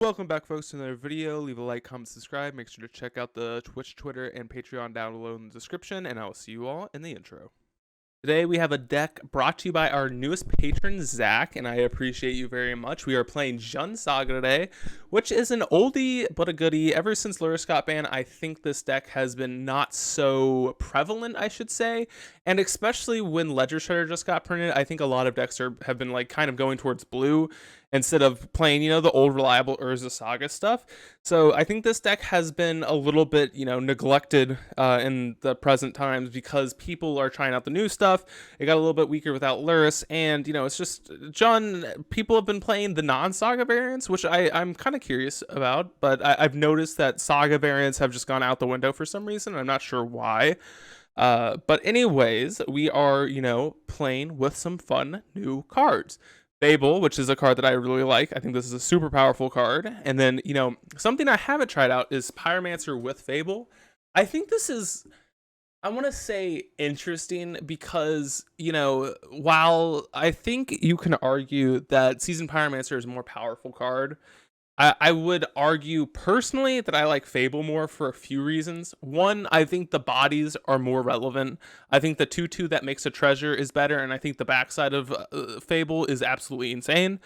Welcome back, folks, to another video. Leave a like, comment, subscribe. Make sure to check out the Twitch, Twitter, and Patreon down below in the description, and I will see you all in the intro. Today we have a deck brought to you by our newest patron, Zach, and I appreciate you very much. We are playing JUND Saga today, which is an oldie but a goodie. Ever since Lurrus got banned, I think this deck has been not so prevalent, I should say, and especially when Ledger Shredder just got printed, I think a lot of decks have been like kind of going towards blue instead of playing, the old reliable Urza Saga stuff. So I think this deck has been a little bit, neglected in the present times because people are trying out the new stuff. It got a little bit weaker without Lurrus, and, it's just, people have been playing the non-Saga variants, which I'm kind of curious about, but I've noticed that Saga variants have just gone out the window for some reason. I'm not sure why. But anyways, we are, playing with some fun new cards. Fable, which is a card that I really like. I think this is a super powerful card. And then, something I haven't tried out is Pyromancer with Fable. I think this is, I want to say, interesting because, while I think you can argue that Seasoned Pyromancer is a more powerful card, I would argue personally that I like Fable more for a few reasons. One, I think the bodies are more relevant. I think the 2/2 that makes a treasure is better, and I think the backside of Fable is absolutely insane.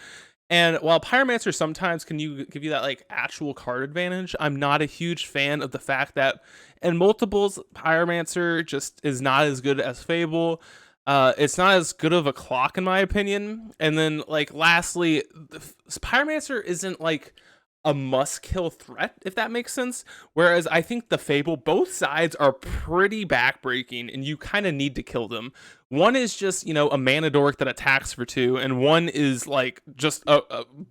And while Pyromancer sometimes can give you that like actual card advantage, I'm not a huge fan of the fact that in multiples, Pyromancer just is not as good as Fable. It's not as good of a clock in my opinion. And then like lastly, Pyromancer isn't like a must kill threat, if that makes sense. Whereas I think the Fable, both sides are pretty backbreaking and you kind of need to kill them. One is just, a mana dork that attacks for 2, and one is like just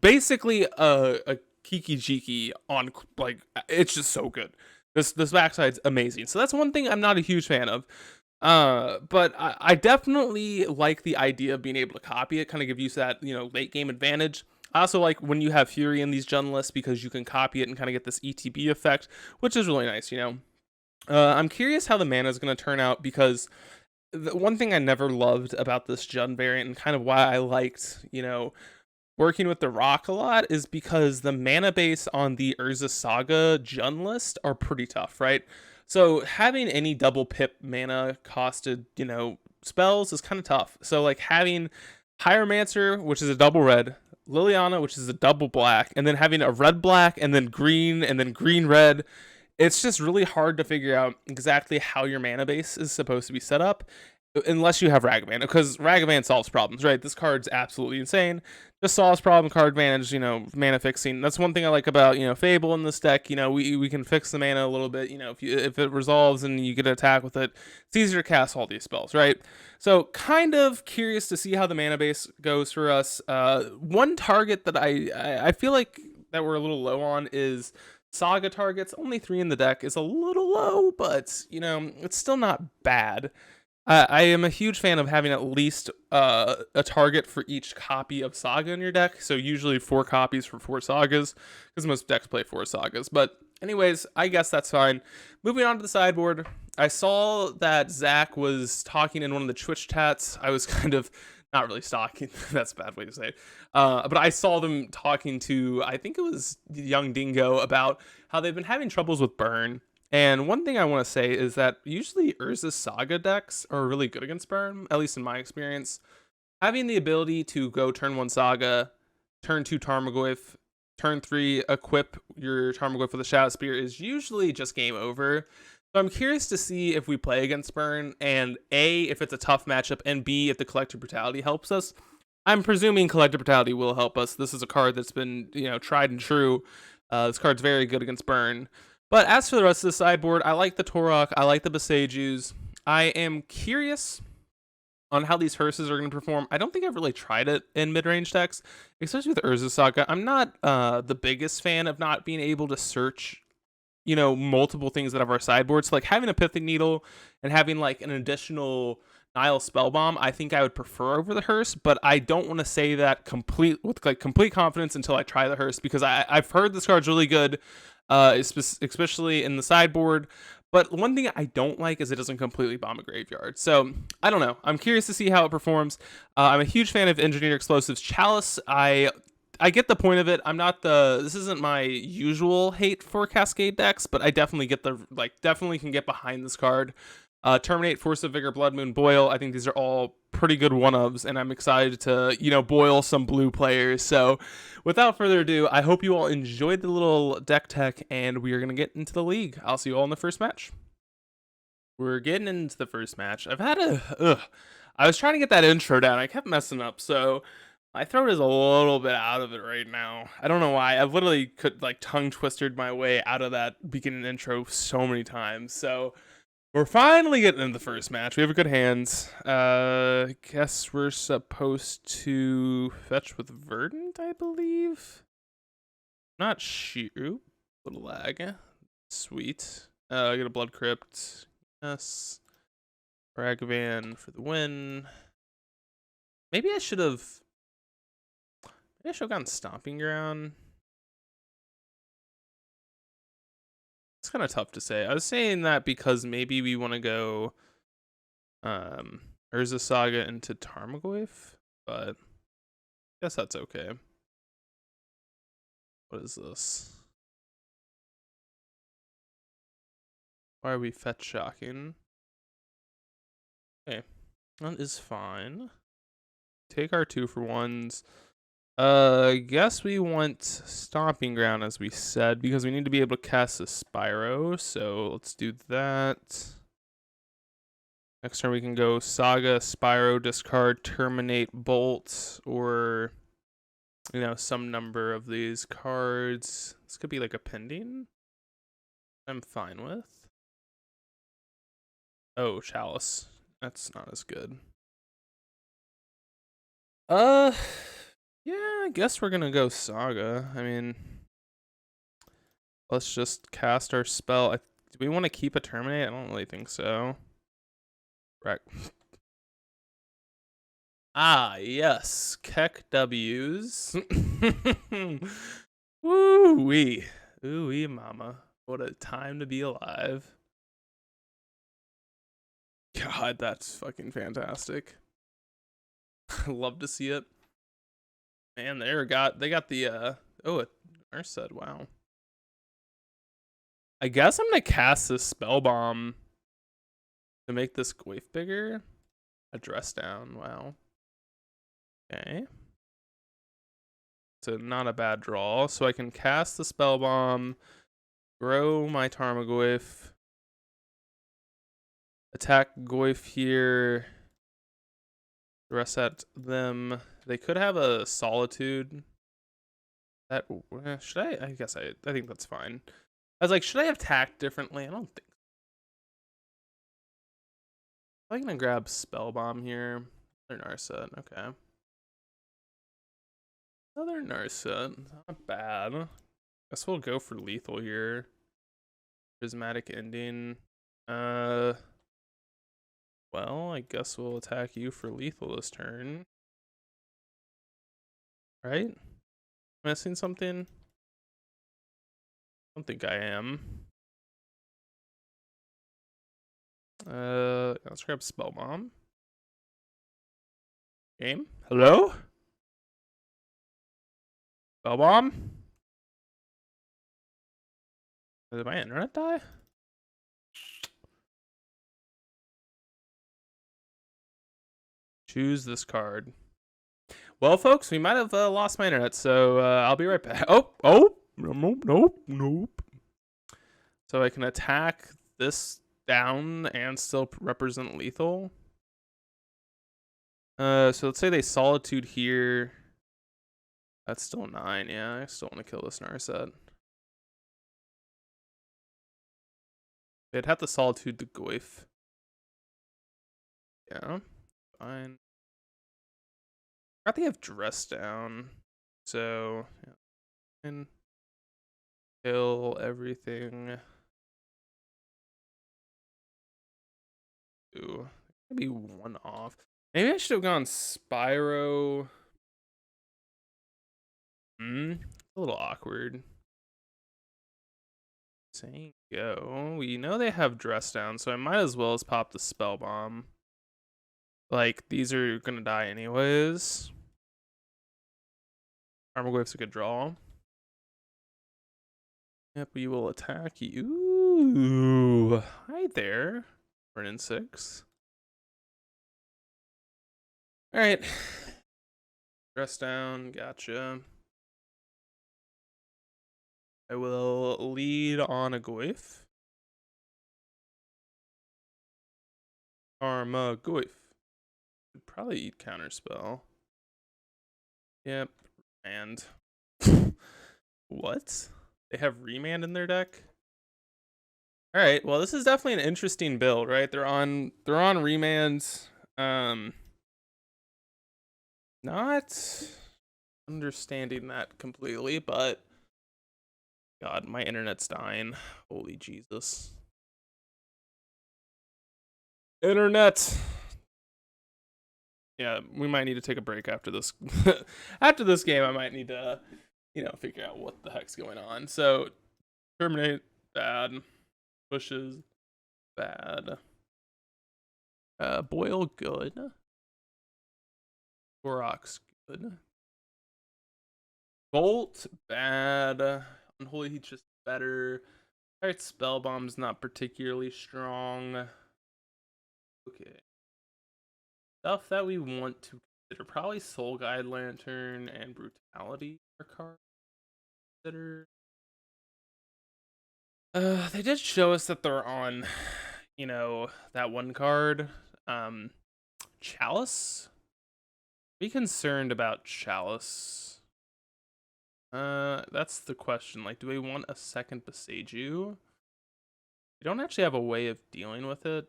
basically a Kiki Jiki on, like, it's just so good. This backside's amazing. So that's one thing I'm not a huge fan of. But I definitely like the idea of being able to copy it, kind of give you that, late game advantage. I also like when you have Fury in these Jund lists because you can copy it and kind of get this ETB effect, which is really nice, I'm curious how the mana is going to turn out because the one thing I never loved about this Jund variant and kind of why I liked, working with the Rock a lot is because the mana base on the Urza Saga Jund list are pretty tough, right? So having any double pip mana costed, spells is kind of tough. So like having Pyromancer, which is a double red, Liliana, which is a double black, and then having a red black and then green red, it's just really hard to figure out exactly how your mana base is supposed to be set up unless you have Ragavan, because Ragavan solves problems, right? This card's absolutely insane. Just solves problem, card advantage, mana fixing. That's one thing I like about, Fable in this deck. We can fix the mana a little bit, if it resolves and you get an attack with it, it's easier to cast all these spells, right? So kind of curious to see how the mana base goes for us. One target that I feel like that we're a little low on is Saga targets. Only 3 in the deck is a little low, but, it's still not bad. I am a huge fan of having at least a target for each copy of Saga in your deck. So usually 4 copies for 4 Sagas, because most decks play 4 Sagas. But anyways, I guess that's fine. Moving on to the sideboard, I saw that Zach was talking in one of the Twitch chats. I was kind of not really stalking. That's a bad way to say it. But I saw them talking to, I think it was Young Dingo, about how they've been having troubles with burn. And one thing I want to say is that usually Urza Saga decks are really good against burn, at least in my experience. Having the ability to go turn 1 Saga, turn 2 Tarmogoyf, turn 3 equip your Tarmogoyf with a Shadow Spear is usually just game over. So I'm curious to see if we play against burn, and A, if it's a tough matchup, and B, if the Collective Brutality helps us. I'm presuming Collective Brutality will help us. This is a card that's been, tried and true. This card's very good against burn. But as for the rest of the sideboard, I like the Torok, I like the Besejus. I am curious on how these hearses are going to perform. I don't think I've really tried it in mid-range decks, especially with Urza Saga. I'm not the biggest fan of not being able to search, multiple things out of our sideboard. So like having a Pithing Needle and having like an additional Nile Spellbomb, I think I would prefer over the hearse, but I don't want to say that with complete confidence until I try the hearse, because I've heard this card's really good. Especially in the sideboard. But one thing I don't like is it doesn't completely bomb a graveyard. So I don't know. I'm curious to see how it performs. I'm a huge fan of Engineered Explosives Chalice. I I get the point of it. I'm not this isn't my usual hate for Cascade decks, but I definitely get definitely can get behind this card. Terminate, Force of Vigor, Blood Moon, Boil. I think these are all pretty good one-ofs, and I'm excited to, boil some blue players. So without further ado, I hope you all enjoyed the little deck tech, and we are going to get into the league. I'll see you all in the first match. We're getting into the first match. I was trying to get that intro down. I kept messing up, so my throat is a little bit out of it right now. I don't know why. I've literally tongue twisted my way out of that beginning intro so many times. So we're finally getting into the first match. We have a good hand. Guess we're supposed to fetch with Verdant, I believe. Not sure. Little lag. Sweet. I get a Blood Crypt. Yes. Ragavan for the win. Maybe I should have gone Stomping Ground. It's kind of tough to say. I was saying that because maybe we want to go Urza Saga into Tarmogoyf, but I guess that's okay. What is this? Why are we fetch shocking? Okay, that is fine. Take our 2-for-1s. Guess we want Stomping Ground, as we said, because we need to be able to cast a Spyro, so let's do that. Next turn we can go Saga, Spyro, discard, Terminate, Bolt, or, some number of these cards. This could be like a pending. I'm fine with. Oh, Chalice. That's not as good. Yeah, I guess we're gonna go Saga. I mean, let's just cast our spell. Do we want to keep a Terminate? I don't really think so. Right. Ah, yes. Keck W's. Woo-wee. Ooh-wee, mama. What a time to be alive. God, that's fucking fantastic. I love to see it. Man, they got the a Narset, wow. I guess I'm gonna cast this Spell Bomb to make this Goyf bigger. A Dress Down, wow. Okay. So not a bad draw. So I can cast the Spell Bomb, grow my Tarmogoyf, attack Goyf here, reset them. They could have a Solitude. That should I guess I think that's fine. I was like, should I have tacked differently? I don't think so. I'm gonna grab Spell Bomb here. Another Narset, okay. Another Narset, not bad. Guess we'll go for lethal here. Prismatic Ending. Well, I guess we'll attack you for lethal this turn. Right? Missing something? I don't think I am. Let's grab Spell Bomb. Game? Hello? Spell Bomb? Did my internet die? Choose this card. Well, folks, we might have lost my internet, so I'll be right back. Oh, nope. So I can attack this down and still represent lethal. So let's say they Solitude here. That's still 9, yeah. I still want to kill this Narset. They'd have to Solitude the Goyf. Yeah, fine. I think they have Dress Down. So, yeah. And kill everything. Ooh, maybe one off. Maybe I should have gone Spyro. A little awkward. Saying go. We know they have Dress Down, so I might as well as pop the Spell Bomb. Like, these are gonna die anyways. Armogoyf's a good draw. Yep, we will attack you. Ooh, hi there. Burn in 6. Alright. Dress down, gotcha. I will lead on a Goyf. Armogoyf. Could probably eat counterspell. Yep. And what? They have Remand in their deck? Alright, well this is definitely an interesting build, right? They're on Remand. Not understanding that completely, but God, my internet's dying. Holy Jesus. Internet. Yeah, we might need to take a break after this. After this game, I might need to, figure out what the heck's going on. So, terminate, bad. Pushes, bad. Boil, good. Korok's good. Bolt, bad. Unholy Heat's just better. Alright, Spellbomb's not particularly strong. Okay. Stuff that we want to consider. Probably Soul Guide Lantern and Brutality are cards to consider. They did show us that they're on, that one card. Chalice? Be concerned about Chalice. That's the question. Like, do we want a second Beseiju? We don't actually have a way of dealing with it.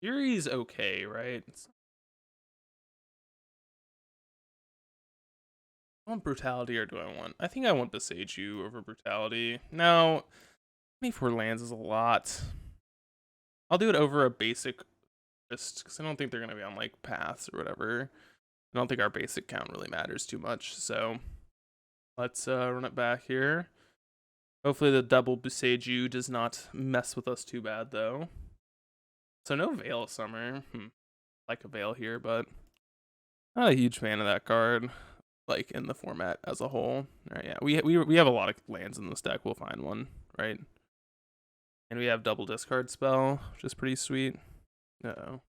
Fury's okay, right? I want Brutality or do I want? I think I want Beseiju over Brutality. No, 24 lands is a lot. I'll do it over a basic just because I don't think they're going to be on like paths or whatever. I don't think our basic count really matters too much. So let's run it back here. Hopefully the double Beseiju does not mess with us too bad though. So no Veil of Summer. Like a Veil here, but not a huge fan of that card. Like in the format as a whole. All right, yeah, we have a lot of lands in this deck. We'll find one, right? And we have double discard spell, which is pretty sweet. Uh-oh.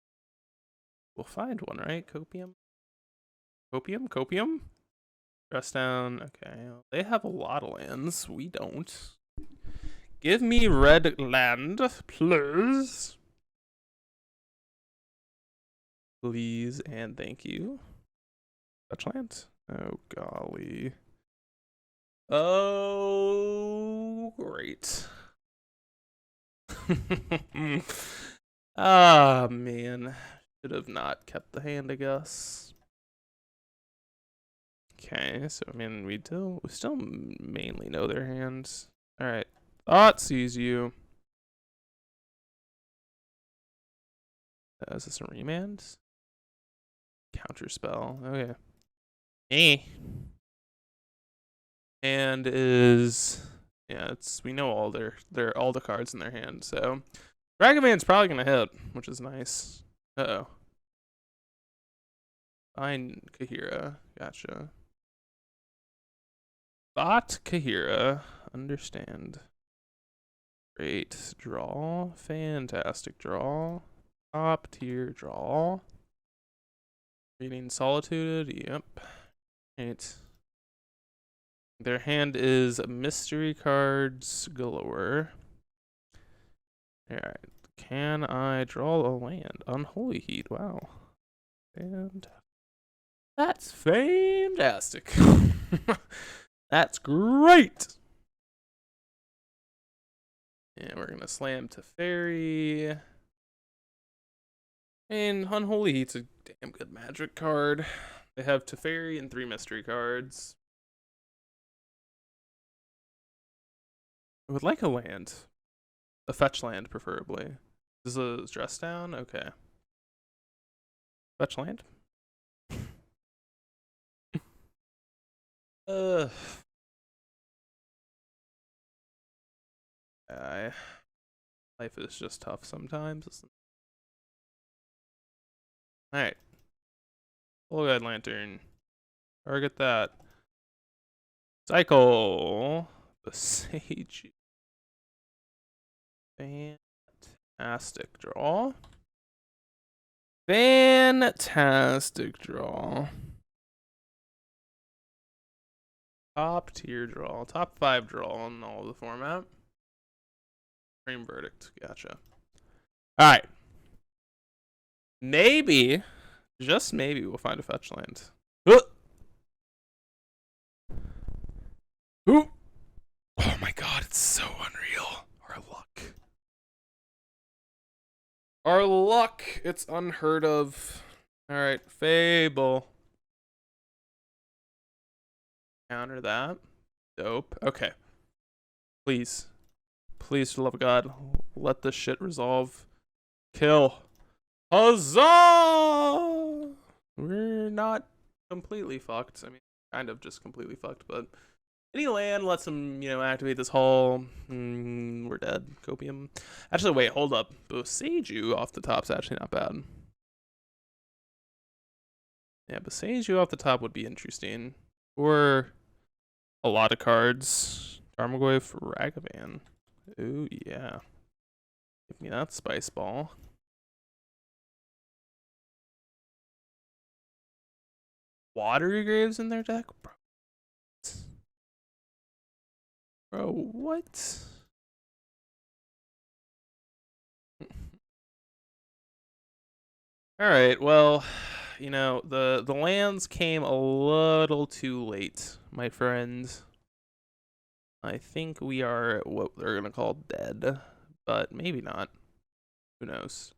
We'll find one, right? Copium? Copium? Dress down. Okay. They have a lot of lands. We don't. Give me red land, please. Please and thank you. Touch land. Oh, golly. Oh, great. Ah, man. Should have not kept the hand, I guess. Okay, so I mean, we still mainly know their hands. All right, Thought sees you. Is this a remand? Counter spell. Okay. And is we know all all the cards in their hand. So Ragavan's probably gonna hit, which is nice. Uh-oh. Fine, Kahira. Gotcha. Thought Kahira. Understand. Great draw. Fantastic draw. Top tier draw. Reading Solitude. Yep. Right. Their hand is mystery cards galore. Alright. Can I draw a land? Unholy Heat. Wow. And that's fantastic. That's great. And we're gonna slam Teferi. And Unholy Heat's a damn good magic card. They have Teferi and 3 mystery cards. I would like a land. A fetch land, preferably. This is a dress down? Okay. Fetch land? Life is just tough sometimes. Alright. Full Guide Lantern. Target that. Cycle. Besage. Fantastic draw. Fantastic draw. Top tier draw. Top 5 draw in all of the format. Supreme Verdict. Gotcha. Alright. Maybe, just maybe, we'll find a fetch land. Ooh. Oh my god, it's so unreal. Our luck. Our luck. It's unheard of. Alright, Fable. Counter that. Dope. Okay. Please. Please, for the love of God, let this shit resolve. Kill. Huzzah! We're not completely fucked. I mean, kind of just completely fucked, but any land lets him, activate this hull. We're dead. Copium. Actually, wait, hold up. Boseiju off the top's actually not bad. Yeah, Boseiju off the top would be interesting. Or a lot of cards. Tarmogoyf Ragavan. Ooh, yeah. Give me that spice ball. Watery Graves in their deck? Bro, what? Alright, well, the lands came a little too late, my friend. I think we are what they're gonna call dead, but maybe not. Who knows?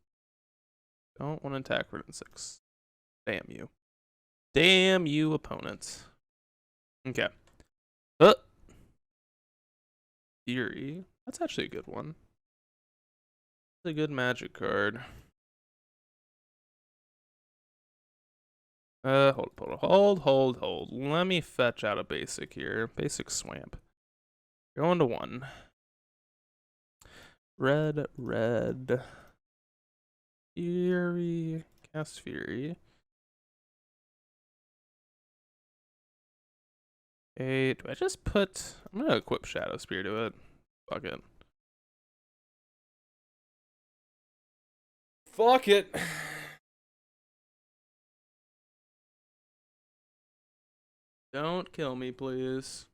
Don't want to attack for 6. Damn you. Damn you, opponent. Okay. Fury. That's actually a good one. It's a good magic card. Hold. Let me fetch out a basic here. Basic swamp. Going to 1. Red. Fury. Cast Fury. Okay, do I just put... I'm gonna equip Shadow Spear to it. Fuck it. Fuck it! Don't kill me, please.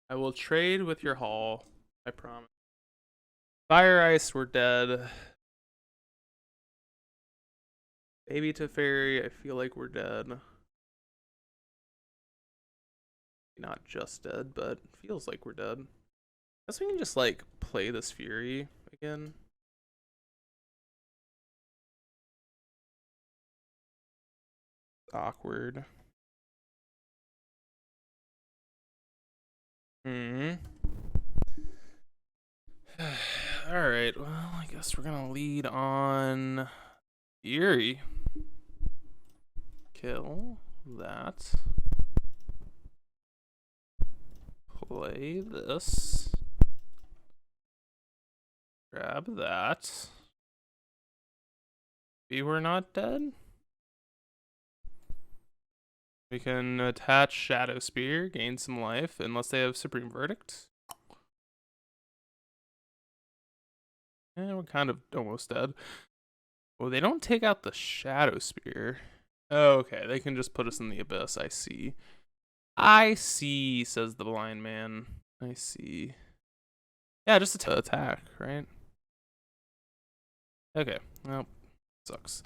I will trade with your haul. I promise. Fire Ice, we're dead. Baby Teferi, I feel like we're dead. Not just dead, but feels like we're dead. I guess we can just, play this Fury again. Awkward. Alright, well, I guess we're gonna lead on Fury. Kill that. Play this. Grab that. We were not dead. We can attach Shadow Spear, gain some life, unless they have Supreme Verdict. And we're kind of almost dead. Oh, they don't take out the Shadow Spear. Oh, okay, they can just put us in the Abyss, I see. I see, says the blind man. I see. Yeah, just attack, right? Okay, well, sucks.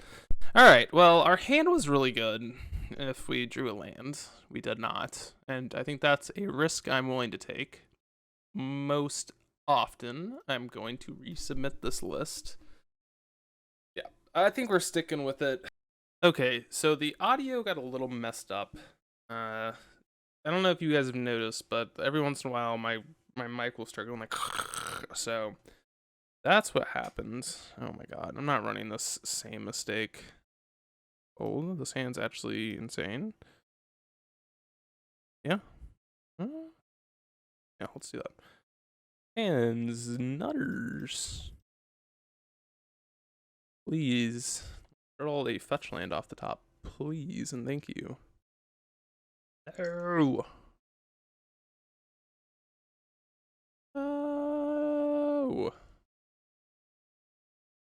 Alright, well, our hand was really good if we drew a land. We did not, and I think that's a risk I'm willing to take. Most often, I'm going to resubmit this list. Yeah, I think we're sticking with it. Okay, so the audio got a little messed up. I don't know if you guys have noticed, but every once in a while, my mic will start going like, so that's what happened. Oh my god, I'm not running this same mistake. Oh, this hand's actually insane. Yeah. Yeah, let's do that. Hands nutters. Please roll a fetch land off the top. please, and thank you. Oh. Oh.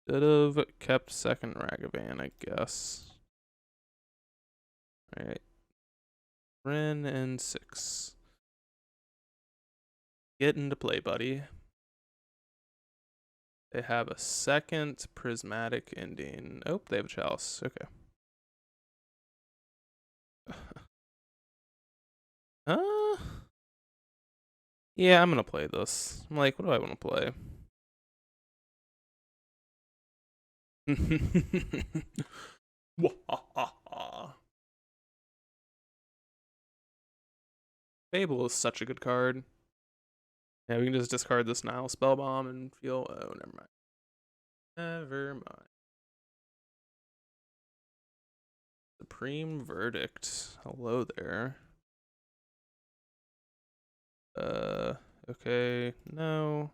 Should have kept second Ragavan, I guess. Alright. Ren and 6. Get into play, buddy. They have a second prismatic ending. Oh, they have a chalice. Okay. Yeah, I'm gonna play this. I'm like, what do I want to play? Fable is such a good card. Yeah, we can just discard this Nile Spellbomb and feel. Oh, never mind. Never mind. Supreme Verdict. Hello there. Okay, no.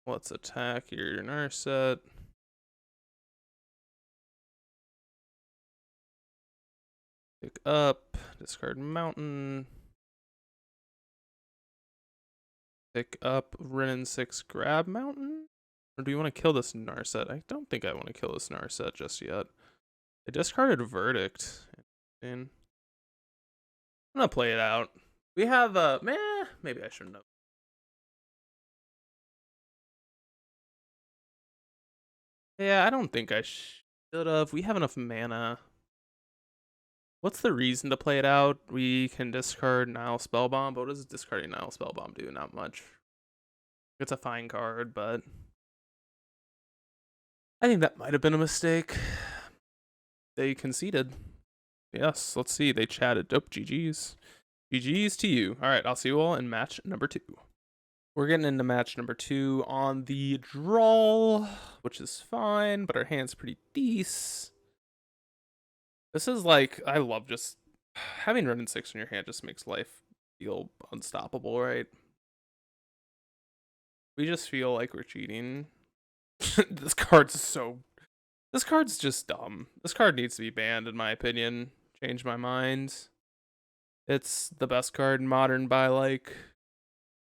Let's attack your Narset. Pick up, discard Mountain. Pick up Renin 6, grab Mountain? Or do you want to kill this Narset? I don't think I want to kill this Narset just yet. I discarded Verdict. I'm gonna play it out. We have maybe I shouldn't have. Yeah, I don't think I should have. We have enough mana. What's the reason to play it out? We can discard Nile Spellbomb, but what does discarding Nile Spellbomb do? Not much. It's a fine card, but I think that might have been a mistake. They conceded. Yes, let's see. They chatted. Dope. GG's. GG's to you. All right, I'll see you all in match number 2. We're getting into match number 2 on the draw, which is fine, but our hand's pretty decent. This is like, I love just having Ren and 6 in your hand just makes life feel unstoppable, right? We just feel like we're cheating. This card's just dumb. This card needs to be banned, in my opinion. Change my mind. It's the best card in Modern by like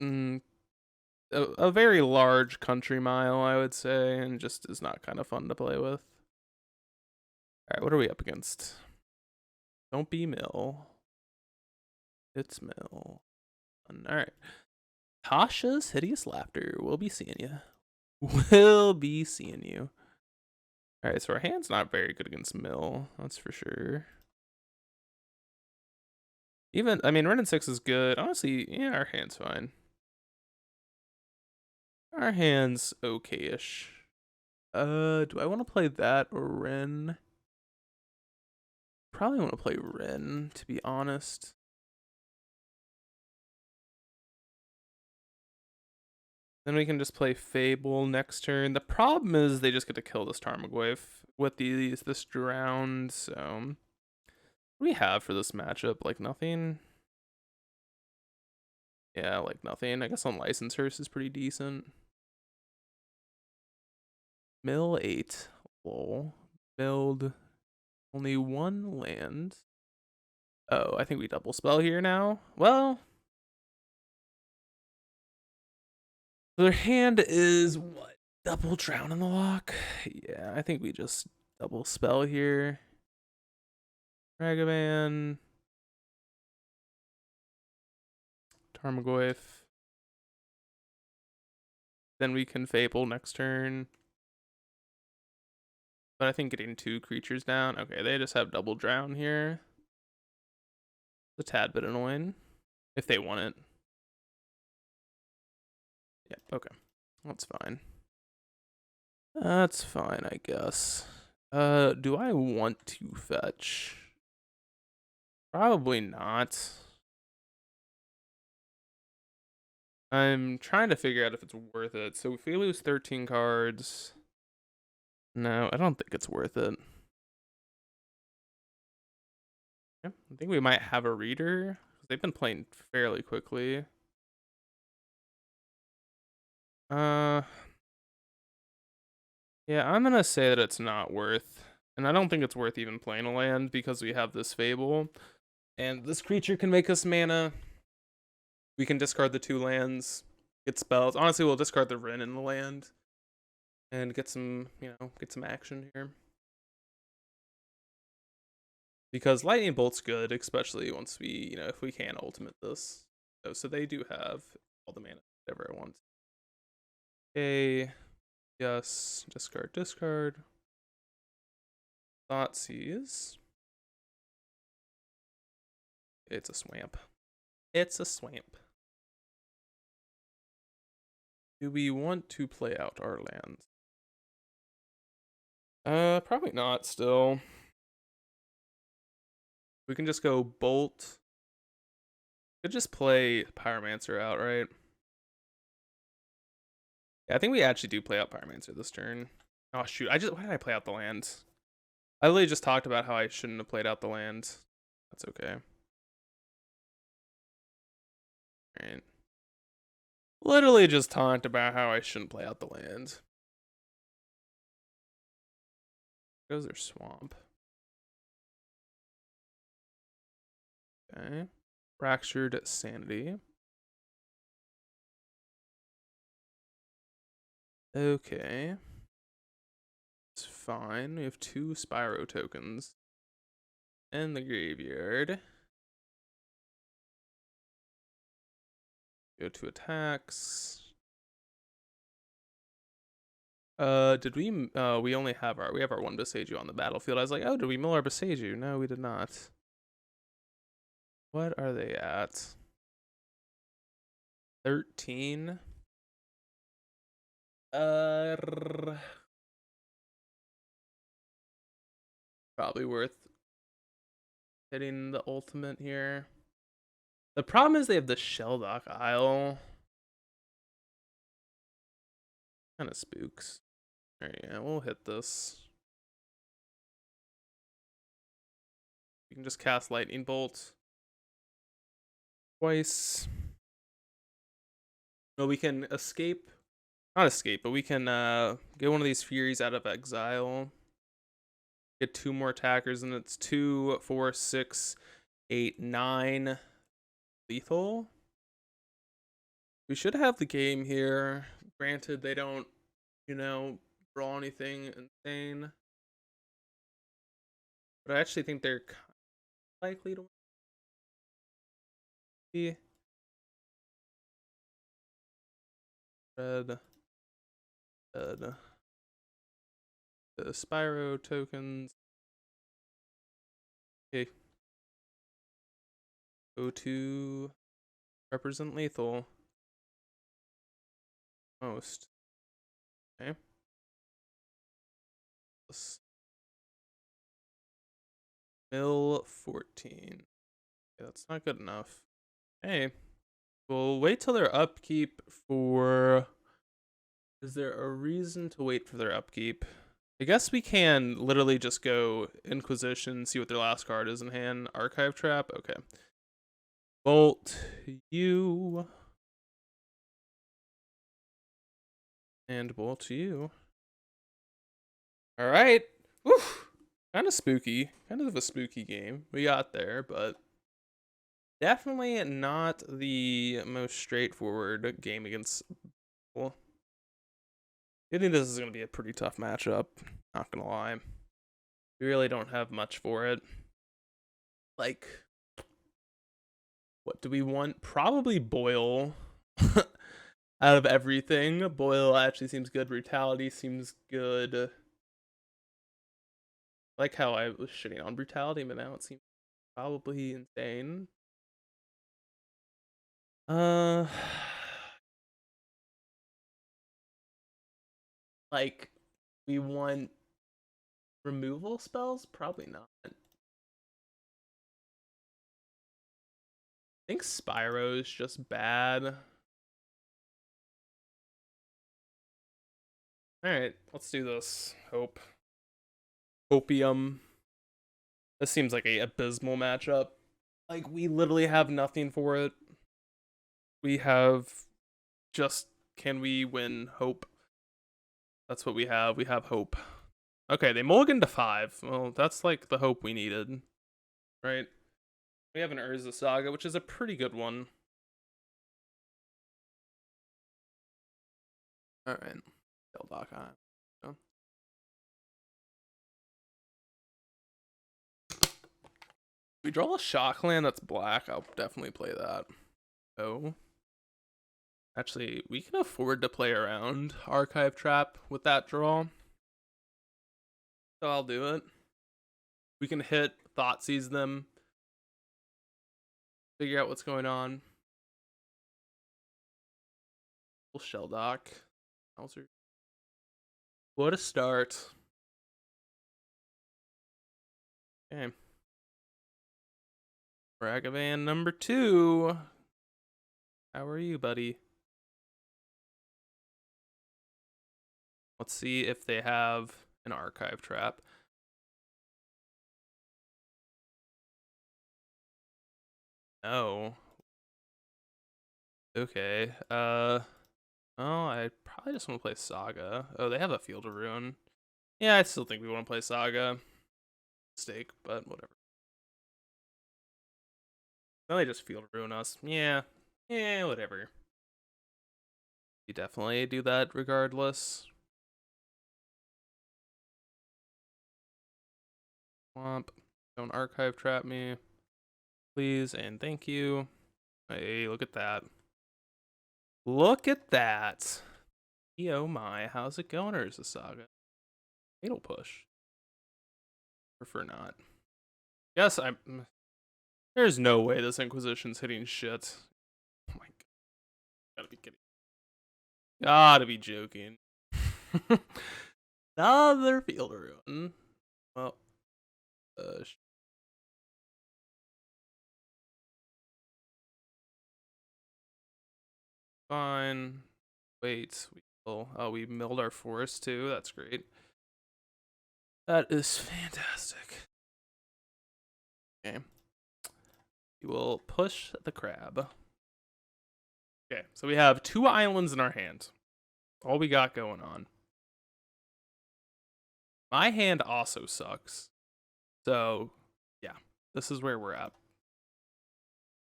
a very large country mile, I would say, and just is not kind of fun to play with. Alright, what are we up against? Don't be Mill. It's Mill. Alright. Tasha's Hideous Laughter. We'll be seeing you. We'll be seeing you. Alright, so our hand's not very good against Mill, that's for sure. Even, I mean, Ren and 6 is good. Honestly, yeah, our hand's fine. Our hand's okay-ish. Do I want to play that or Ren? Probably want to play Ren, to be honest. Then we can just play Fable next turn. The problem is they just get to kill this Tarmogoyf with this Drowned, so... What do we have for this matchup? Like nothing? Yeah, like nothing. I guess on License Hearse is pretty decent. Mill 8. Lol. Build only 1 land. Oh, I think we double spell here now. Well, their hand is what? Double Drown in the Lock? Yeah, I think we just double spell here. Ragavan. Tarmogoyf. Then we can Fable next turn. But I think getting 2 creatures down. Okay, they just have double Drown here. It's a tad bit annoying. If they want it. Yeah, okay. That's fine. That's fine, I guess. Do I want to fetch? Probably not. I'm trying to figure out if it's worth it. So if we lose 13 cards... No, I don't think it's worth it. Yeah, I think we might have a reader. They've been playing fairly quickly. Yeah, I'm gonna say that it's not worth, and I don't think it's worth even playing a land because we have this Fable, and this creature can make us mana. We can discard the 2 lands, get spells. Honestly, we'll discard the Wrenn in the land and get some, get some action here. Because Lightning Bolt's good, especially once we, if we can ultimate this. So they do have all the mana, whatever I want. Okay, yes, discard. Thoughtseize. It's a swamp. It's a swamp. Do we want to play out our lands? Probably not still. We can just go Bolt. Could just play Pyromancer out, right? Yeah, I think we actually do play out Pyromancer this turn. Oh shoot, why did I play out the land? I literally just talked about how I shouldn't have played out the land. That's okay. Alright. Literally just talked about how I shouldn't play out the land. Goes their swamp. Okay. Fractured Sanity. Okay. It's fine. We have 2 Spyro tokens in the graveyard. Go to attacks. Did we only have we have our 1 Boseiju on the battlefield. I was like, oh, did we mill our Boseiju? No, we did not. What are they at? 13. Probably worth hitting the ultimate here. The problem is they have the Shelldock Isle. Kind of spooks. Alright, yeah, we'll hit this. We can just cast Lightning Bolt twice. No, we can escape. Not escape, but we can get one of these Furies out of exile. Get 2 more attackers, and it's 2, 4, 6, 8, 9 lethal. We should have the game here. Granted, they don't, draw anything insane. But I actually think they're kind of likely to win. Red. The Spyro tokens. Okay. Go to represent lethal. Most. Okay. Mill 14. Okay, that's not good enough. Hey. We'll wait till their upkeep for... Is there a reason to wait for their upkeep? I guess we can literally just go Inquisition, see what their last card is in hand. Archive Trap? Okay. Bolt you. And bolt you. Alright. Whew. Kind of spooky. Kind of a spooky game. We got there, but definitely not the most straightforward game against people. I think this is going to be a pretty tough matchup. Not going to lie. We really don't have much for it. Like, what do we want? Probably Boil. Out of everything, Boil actually seems good. Brutality seems good. I like how I was shitting on Brutality, but now it seems probably insane. Like, we want removal spells? Probably not. I think Spyro's just bad. Alright, let's do this. Hope. Opium. This seems like a abysmal matchup. Like, we literally have nothing for it. We have just, can we win hope? That's what we have. We have hope. Okay, they mulliganed to 5. Well, that's like the hope we needed, right? We have an Urza Saga, which is a pretty good one. All right, Dock on. Oh. We draw a shock land that's black. I'll definitely play that. Oh. Actually, we can afford to play around Archive Trap with that draw. So I'll do it. We can hit Thoughtseize them. Figure out what's going on. We'll Shell Dock. What a start. Okay. Ragavan number 2. How are you, buddy? Let's see if they have an Archive Trap. No. Okay. Oh, I probably just want to play Saga. Oh, they have a Field of Ruin. Yeah, I still think we want to play Saga. Mistake, but whatever. No, they just Field of Ruin us. Yeah. Yeah, whatever. You definitely do that regardless. Womp. Don't Archive Trap me. Please and thank you. Hey, look at that. Look at that. Oh my, how's it going, Urza Saga? Fatal Push. Prefer not. Yes, there's no way this Inquisition's hitting shit. Oh my god. Gotta be kidding. Gotta be joking. Another Field of Ruin. Well, fine. Wait, we milled our forest too. That's great. That is fantastic. Okay. We will push the crab. Okay, so we have 2 islands in our hand. All we got going on. My hand also sucks. So, yeah, this is where we're at.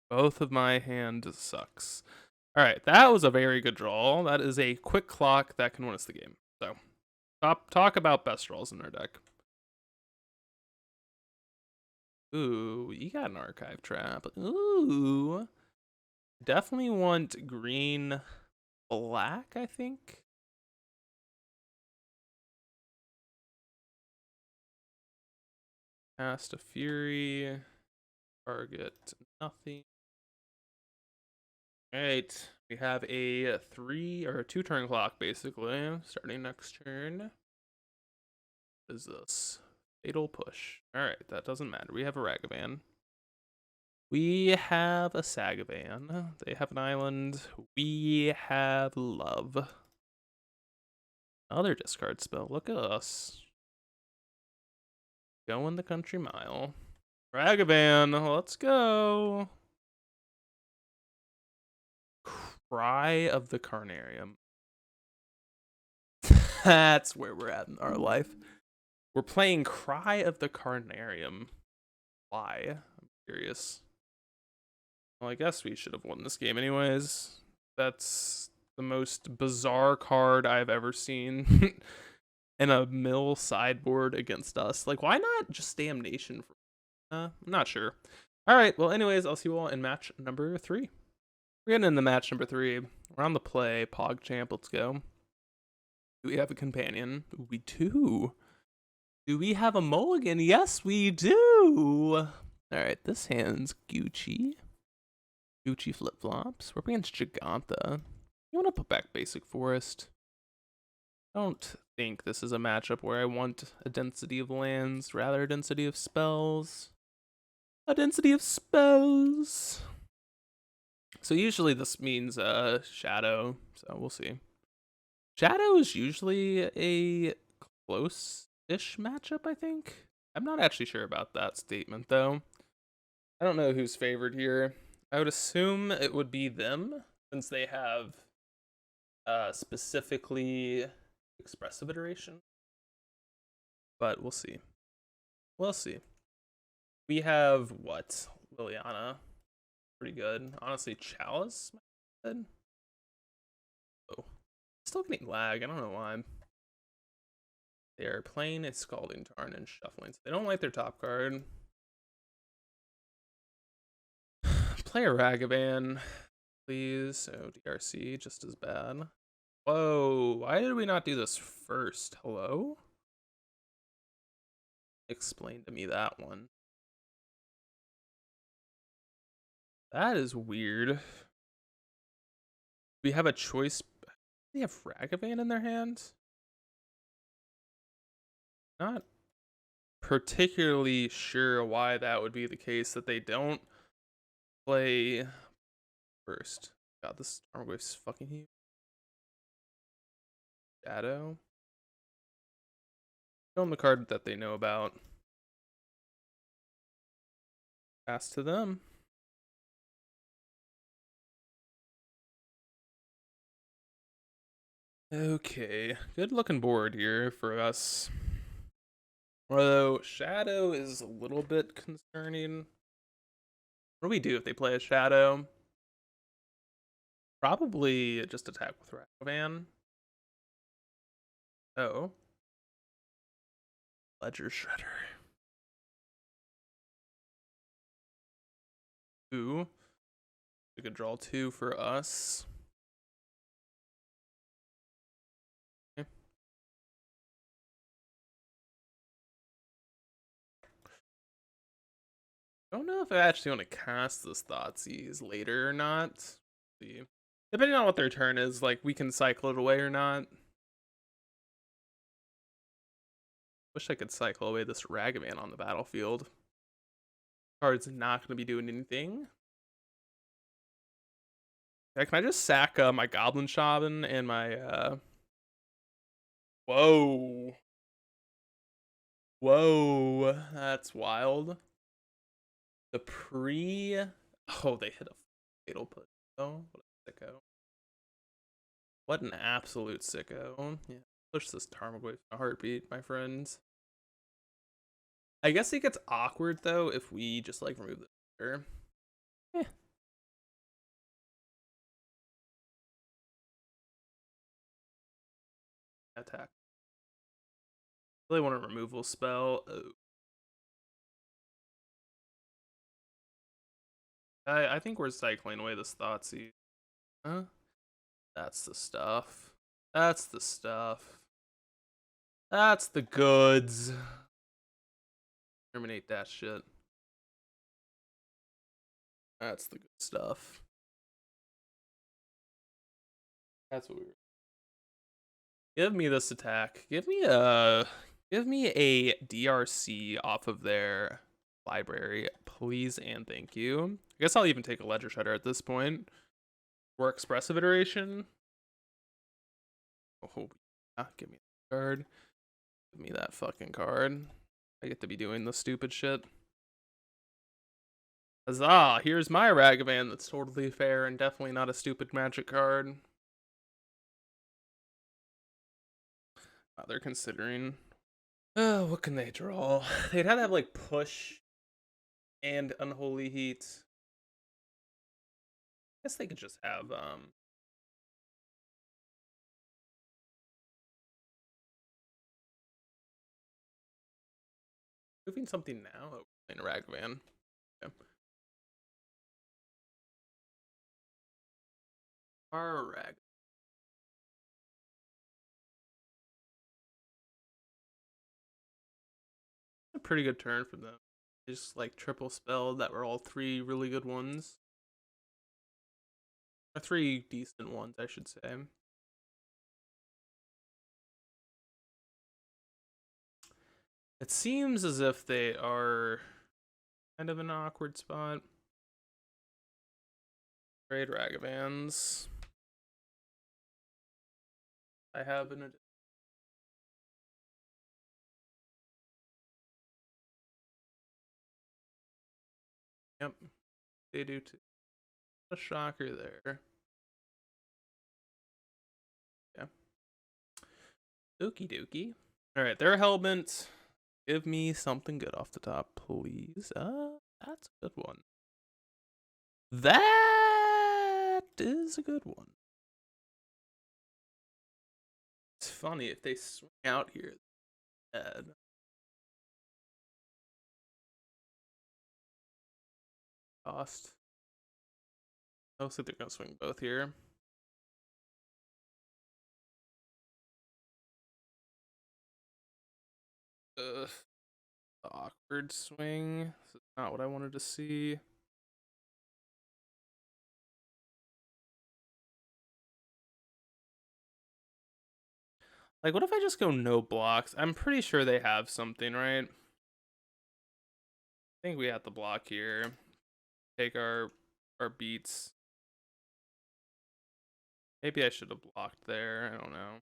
Both of my hand sucks. All right, that was a very good draw. That is a quick clock that can win us the game. So, talk about best draws in our deck. Ooh, you got an Archive Trap. Ooh. Definitely want green, black, I think. Cast a Fury. Target nothing. Alright, we have a 3 or a 2 turn clock basically, starting next turn. What is this? Fatal Push. Alright, that doesn't matter. We have a Ragavan. We have a Sagavan. They have an island. We have love. Another discard spell. Look at us. Going the country mile. Ragavan, let's go. Cry of the Carnarium. That's where we're at in our life. We're playing Cry of the Carnarium. Why? I'm curious. Well, I guess we should have won this game anyways. That's the most bizarre card I've ever seen in a mill sideboard against us. Like, why not just Damnation? I'm not sure. All right, well, anyways, I'll see you all in match number 3. We're getting into match number 3. We're on the play. PogChamp, let's go. Do we have a companion? We do. Do we have a mulligan? Yes, we do. All right, this hand's Gucci. Gucci flip-flops. We're against Giganta. You want to put back Basic Forest? I don't think this is a matchup where I want a density of lands, rather a density of spells. A density of spells. So usually this means Shadow, so we'll see. Shadow is usually a close-ish matchup, I think. I'm not actually sure about that statement, though. I don't know who's favored here. I would assume it would be them, since they have specifically expressive iteration. But we'll see. We'll see. We have what? Liliana. Pretty good. Honestly, Chalice. Good. Oh. Still getting lag. I don't know why. They are playing a Scalding Tarn and shuffling. So they don't like their top card. Play a Ragavan, please. Oh, DRC, just as bad. Whoa, why did we not do this first? Hello? Explain to me that one. That is weird. We have a choice. They have Ragavan in their hands? Not particularly sure why that would be the case, that they don't play first. God, this Armwave's fucking huge. Shadow. Show them the card that they know about. Pass to them. Okay, good looking board here for us. Although Shadow is a little bit concerning. What do we do if they play a Shadow? Probably just attack with Ragavan. Oh. Ledger Shredder. Ooh. We could draw 2 for us. Okay. I don't know if I actually want to cast this Thoughtseize later or not. Let's see. Depending on what their turn is, like, we can cycle it away or not. Wish I could cycle away this Ragavan on the battlefield. Card's not going to be doing anything. Yeah, can I just sack my Goblin Shaman and my Whoa. Whoa, that's wild. The pre... Oh, they hit a fatal push. Oh, what a sicko. What an absolute sicko. Yeah, push this Tarmogoyf in a heartbeat, my friends. I guess it gets awkward, though, if we just, like, remove the trigger. Eh. Attack. Really want a removal spell. Oh. I think we're cycling away this Thoughtseize. Huh? That's the stuff. That's the stuff. That's the goods. Terminate that shit. That's the good stuff. That's what we were. Give me this attack. Give me a DRC off of their library, please and thank you. I guess I'll even take a Ledger Shredder at this point. Or expressive iteration. Oh yeah, give me that card. Give me that fucking card. I get to be doing the stupid shit. Huzzah! Here's my Ragavan that's totally fair and definitely not a stupid magic card. Oh, they're considering. Oh, what can they draw? They'd have to have like push and unholy heat. I guess they could just have moving something now. Oh, playing a Ragavan. Okay. Our Rag. A pretty good turn from them. Just like triple spell that were all 3 really good ones. Or 3 decent ones, I should say. It seems as if they are kind of an awkward spot. Trade Ragavans. I have an. Yep, they do too. A shocker there. Yeah. Okie dokie. Alright, they're hellbent. Give me something good off the top, please. That's a good one. That is a good one. It's funny if they swing out here. Dead. Cost. Looks like they're gonna swing both here. Ugh. Awkward swing. This is not what I wanted to see. Like, what if I just go no blocks? I'm pretty sure they have something, right? I think we have to block here. Take our beats. Maybe I should have blocked there. I don't know.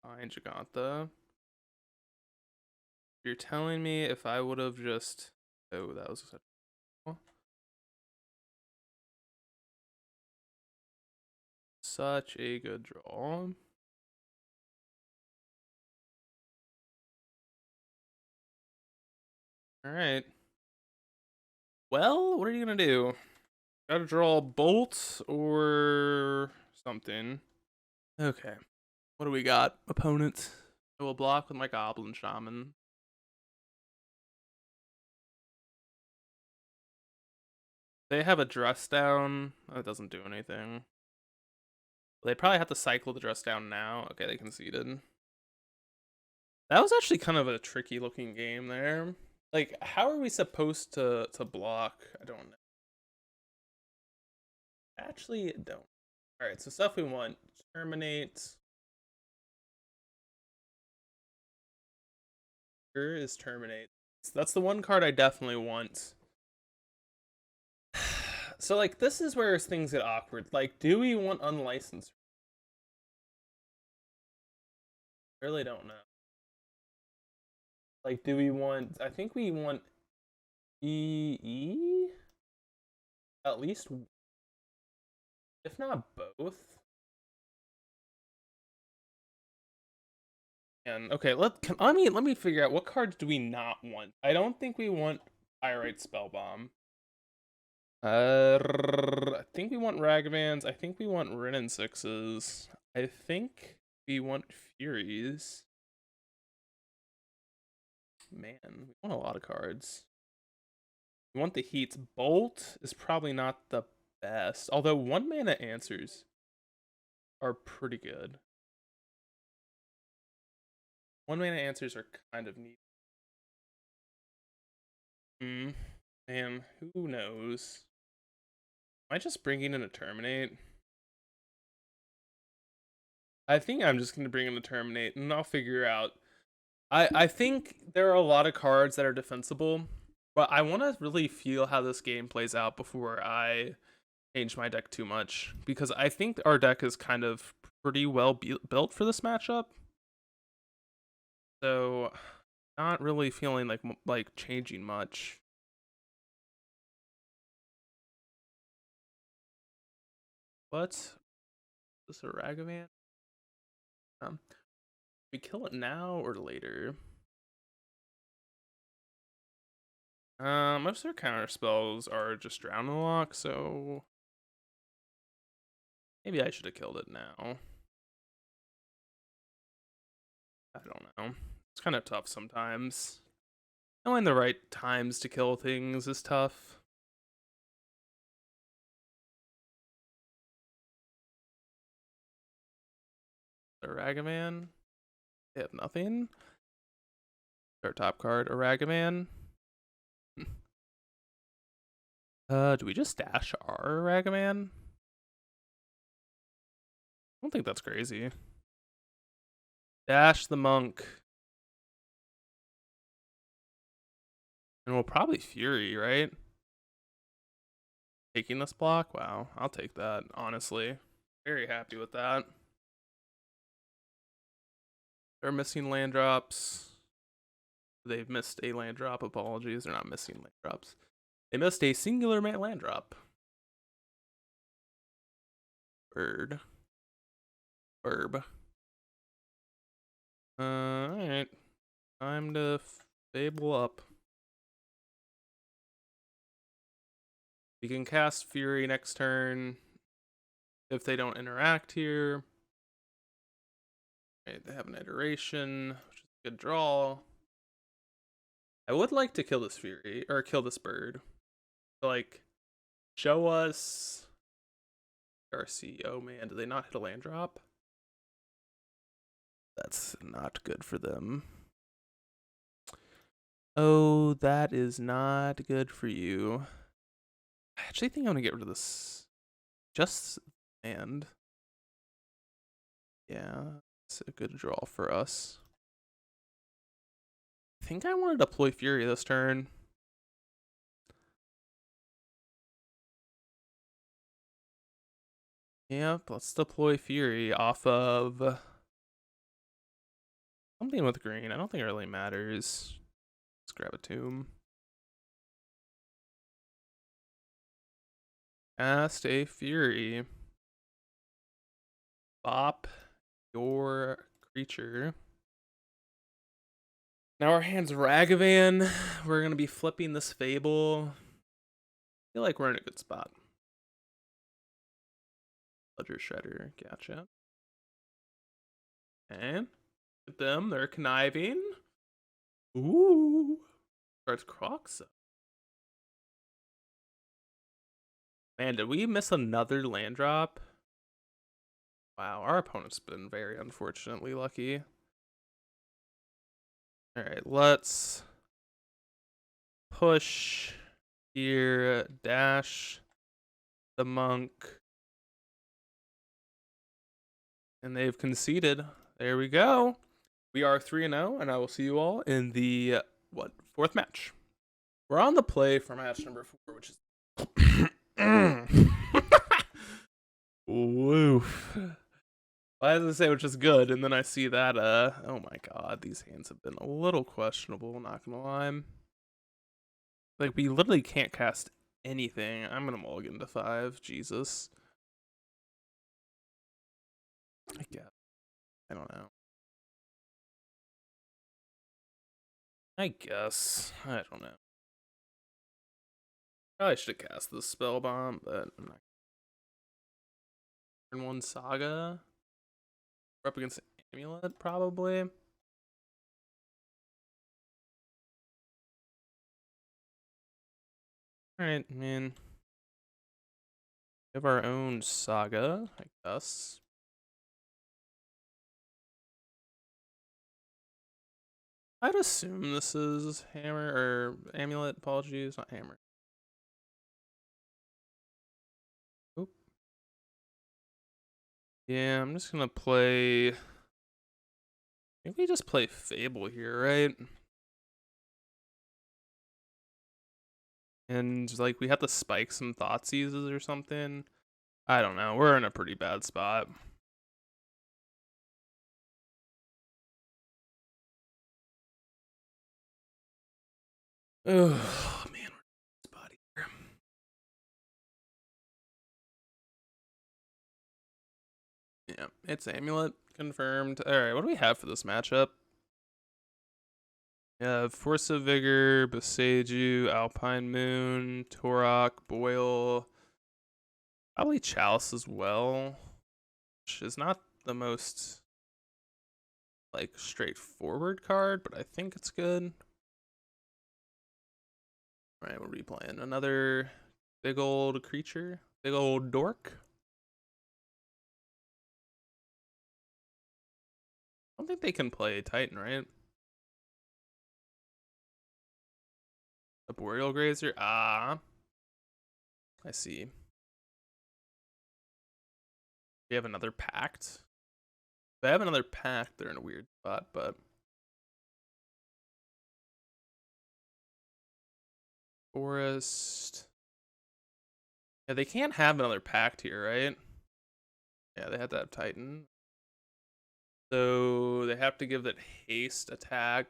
Fine, Giganta. You're telling me if I would have just... Oh, that was such a good draw. Alright. Well, what are you gonna do? Gotta draw a bolt or something. Okay. What do we got? Opponent. I will block with my Goblin Shaman. They have a dress down. That doesn't do anything. They probably have to cycle the dress down now. Okay, they conceded. That was actually kind of a tricky looking game there. Like, how are we supposed to block? I don't know. Actually, don't. Alright, so stuff we want. Terminate. Here is terminate. So that's the one card I definitely want. So, like, this is where things get awkward. Like, do we want unlicensed? I really don't know. Like, do we want... I think we want EE? At least... If not both. And okay, let me figure out what cards do we not want. I don't think we want Pyrite Spellbomb. I think we want Ragavans. I think we want Rin and Sixes. I think we want Furies. Man, we want a lot of cards. We want the Heats. Bolt is probably not the best, although 1-mana answers are pretty good. 1-mana answers are kind of neat. Man, who knows? Am I just bringing in a Terminate? I think I'm just going to bring in a Terminate, and I'll figure out. I think there are a lot of cards that are defensible, but I want to really feel how this game plays out before I change my deck too much, because I think our deck is kind of pretty well built for this matchup. So, not really feeling like changing much. What? Is this a Ragavan? We kill it now or later? Most of their counter spells are just Drown and Lock, so maybe I should have killed it now. I don't know. It's kind of tough sometimes. Knowing the right times to kill things is tough. The Ragavan. They have nothing. Our top card, a Ragavan. Do we just dash our Ragavan? I don't think that's crazy. Dash the monk. And we'll probably Fury, right? Taking this block? Wow, I'll take that, honestly. Very happy with that. They're missing land drops. They've missed a land drop. Apologies, they're not missing land drops. They missed a singular land drop. Bird. Verb. Alright. Time to Fable up. We can cast Fury next turn if they don't interact here. Okay, they have an iteration, which is a good draw. I would like to kill this Fury, or kill this bird. Like, show us RC. Oh man, did they not hit a land drop? That's not good for them. Oh, that is not good for you. I actually think I'm gonna get rid of this. Just land. Yeah, it's a good draw for us. I think I want to deploy Fury this turn. Yep, let's deploy Fury off of something with green. I don't think it really matters. Let's grab a tomb. Cast a Fury. Bop your creature. Now our hand's Ragavan. We're going to be flipping this Fable. I feel like we're in a good spot. Ledger Shredder, gotcha. And at them, they're conniving. Ooh. Starts Crocs. Man, did we miss another land drop? Wow, our opponent's been very unfortunately lucky. Alright, let's push here, dash the monk. And they've conceded. There we go. We are 3-0, and I will see you all in the, fourth match. We're on the play for match number 4, which is... Woof. I was to say, which is good, and then I see that, oh my god, these hands have been a little questionable, not gonna lie. Like, we literally can't cast anything. I'm gonna mulligan to 5, Jesus. I guess. I don't know. I guess. I don't know. Probably should have cast the spell bomb, but I'm not. Turn 1 Saga. We're up against Amulet, probably. Alright, man. We have our own Saga, I guess. I'd assume this is Hammer, or Amulet, apologies, not Hammer. Oop. Yeah, I'm just gonna play... I think we just play Fable here, right? And, like, we have to spike some Thoughtseizes or something. I don't know, we're in a pretty bad spot. Oh, man, we're in a spot here. Yeah, it's Amulet, confirmed. Alright, what do we have for this matchup? Yeah, Force of Vigor, Boseiju, Alpine Moon, Torok, Boil, probably Chalice as well, which is not the most, like, straightforward card, but I think it's good. Alright, what are we playing? Another big old creature? Big old dork? I don't think they can play Titan, right? A Boreal Grazer? Ah. I see. We have another Pact. If they have another Pact, they're in a weird spot, but... Forest... Yeah, they can't have another Pact here, right? Yeah, they had to have Titan. So they have to give that haste attack.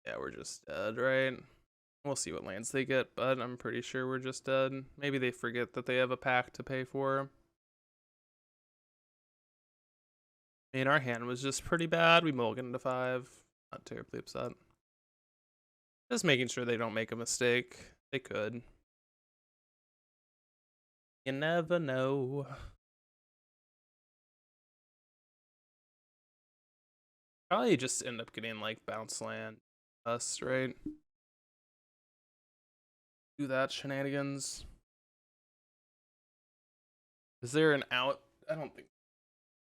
Yeah, we're just dead, right? We'll see what lands they get, but I'm pretty sure we're just dead. Maybe they forget that they have a pack to pay for. I mean, our hand was just pretty bad. We mulliganed to 5. Not terribly upset. Just making sure they don't make a mistake. They could. You never know. Probably just end up getting like bounce land us, right? Do that shenanigans. Is there an out? I don't think.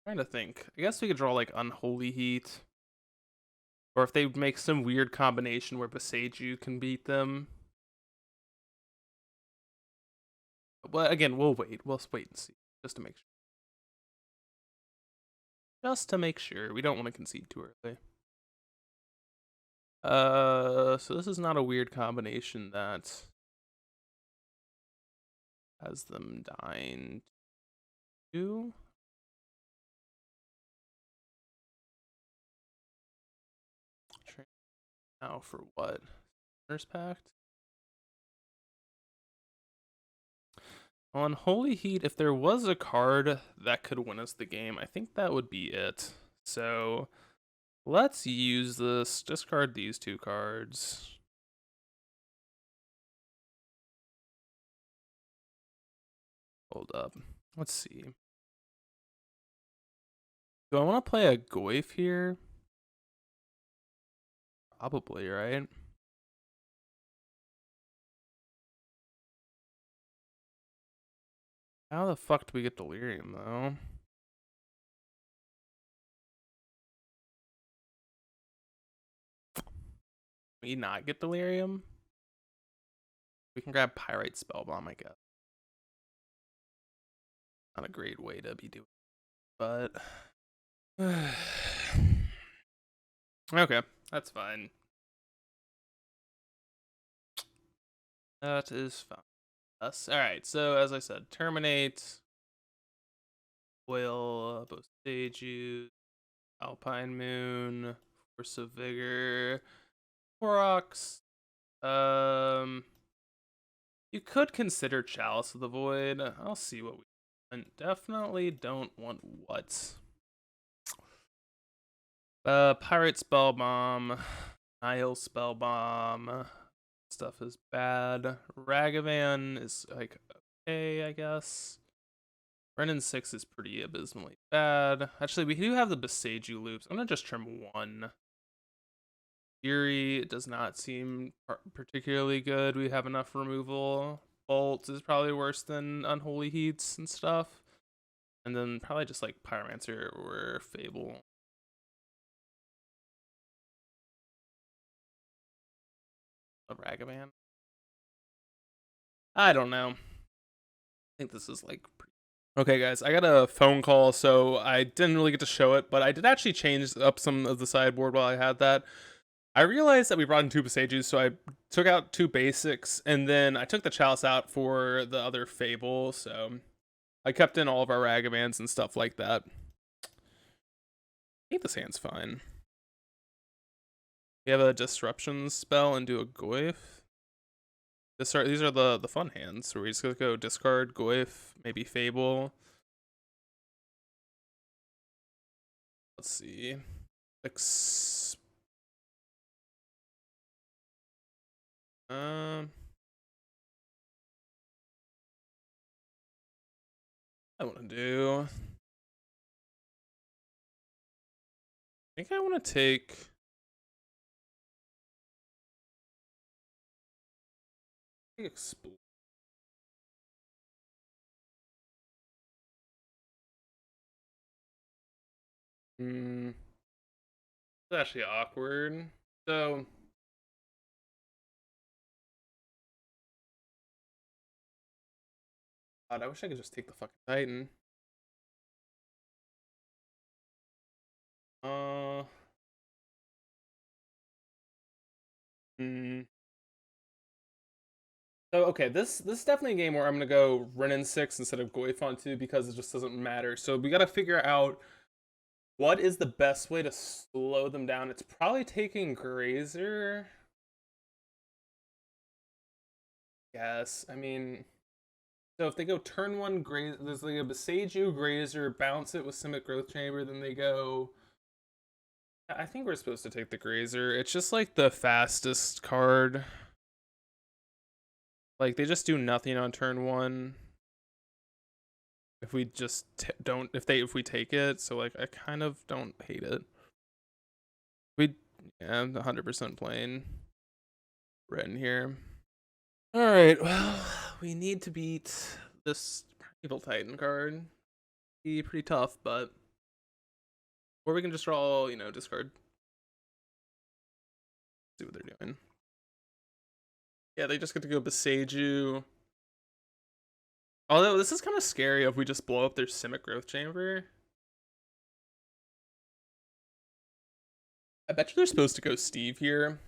I'm trying to think. I guess we could draw like Unholy Heat. Or if they make some weird combination where Beseiju can beat them. But again, we'll wait. We'll wait and see. Just to make sure. Just to make sure. We don't want to concede too early. So this is not a weird combination that has them dying to. Now for what? Nurse Pact? On Holy Heat, if there was a card that could win us the game, I think that would be it. So let's use this. Discard these 2 cards. Hold up. Let's see. Do I want to play a Goyf here? Probably, right? How the fuck do we get Delirium, though? We not get Delirium? We can grab Pyrite Spellbomb, I guess. Not a great way to be doing it, but okay, that's fine. That is fine. Alright, so as I said, Terminate, Oil, Boseiju, Alpine Moon, Force of Vigor, Koroks. You could consider Chalice of the Void. I'll see what we want. Definitely don't want what. Pirate Spellbomb, Nihil Spellbomb. Stuff is bad. Ragavan is like okay, I guess. Renin 6 is pretty abysmally bad. Actually, we do have the Beseiju loops. I'm gonna just trim 1. Fury does not seem particularly good. We have enough removal. Bolt is probably worse than Unholy Heats and stuff. And then probably just like Pyromancer or Fable. A Ragavan. I don't know. I think this is like pretty... Okay, guys, I got a phone call, so I didn't really get to show it, but I did actually change up some of the sideboard while I had that. I realized that we brought in 2 Beseijus, so I took out 2 basics, and then I took the Chalice out for the other Fable, so I kept in all of our Ragavans and stuff like that. I think this hand's fine. We have a Disruption spell and do a Goyf. These are the fun hands, so we're just gonna go discard, Goyf, maybe Fable. Let's see. I want to do... I think I want to take... Explore. It's actually awkward. So... God, I wish I could just take the fucking Titan. So okay, this is definitely a game where I'm gonna go Renin 6 instead of Goyfon 2 because it just doesn't matter. So we gotta figure out what is the best way to slow them down. It's probably taking Grazer. Yes, I mean So if they go turn one, there's like a Besage Grazer, bounce it with Simic Growth Chamber, then they go. I think we're supposed to take the Grazer. It's just like the fastest card. Like they just do nothing on turn one. If we just don't, if we take it, so like I kind of don't hate it. Yeah, I'm 100% playing red in here. All right, well, we need to beat this Evil Titan card. Be pretty tough, but or we can just draw, discard. See what they're doing. Yeah, they just get to go Besage. Although this is kind of scary if we just blow up their Simic Growth Chamber. I bet you they're supposed to go Steve here.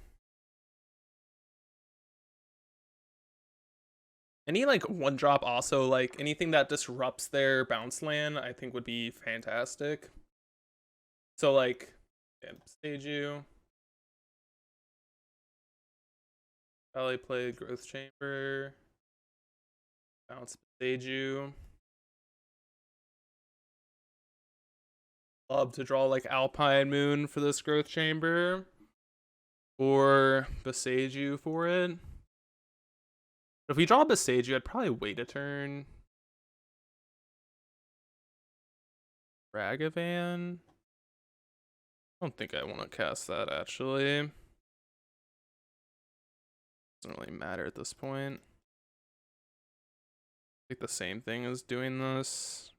Any like one drop also, like anything that disrupts their bounce land, I think would be fantastic. So like, yeah, stage you. Probably play Growth Chamber. Bounce stage you. Love to draw like Alpine Moon for this Growth Chamber. Or Besage for it. If we draw Besage, I'd probably wait a turn. Ragavan. I don't think I want to cast that actually. Doesn't really matter at this point. Like the same thing as doing this.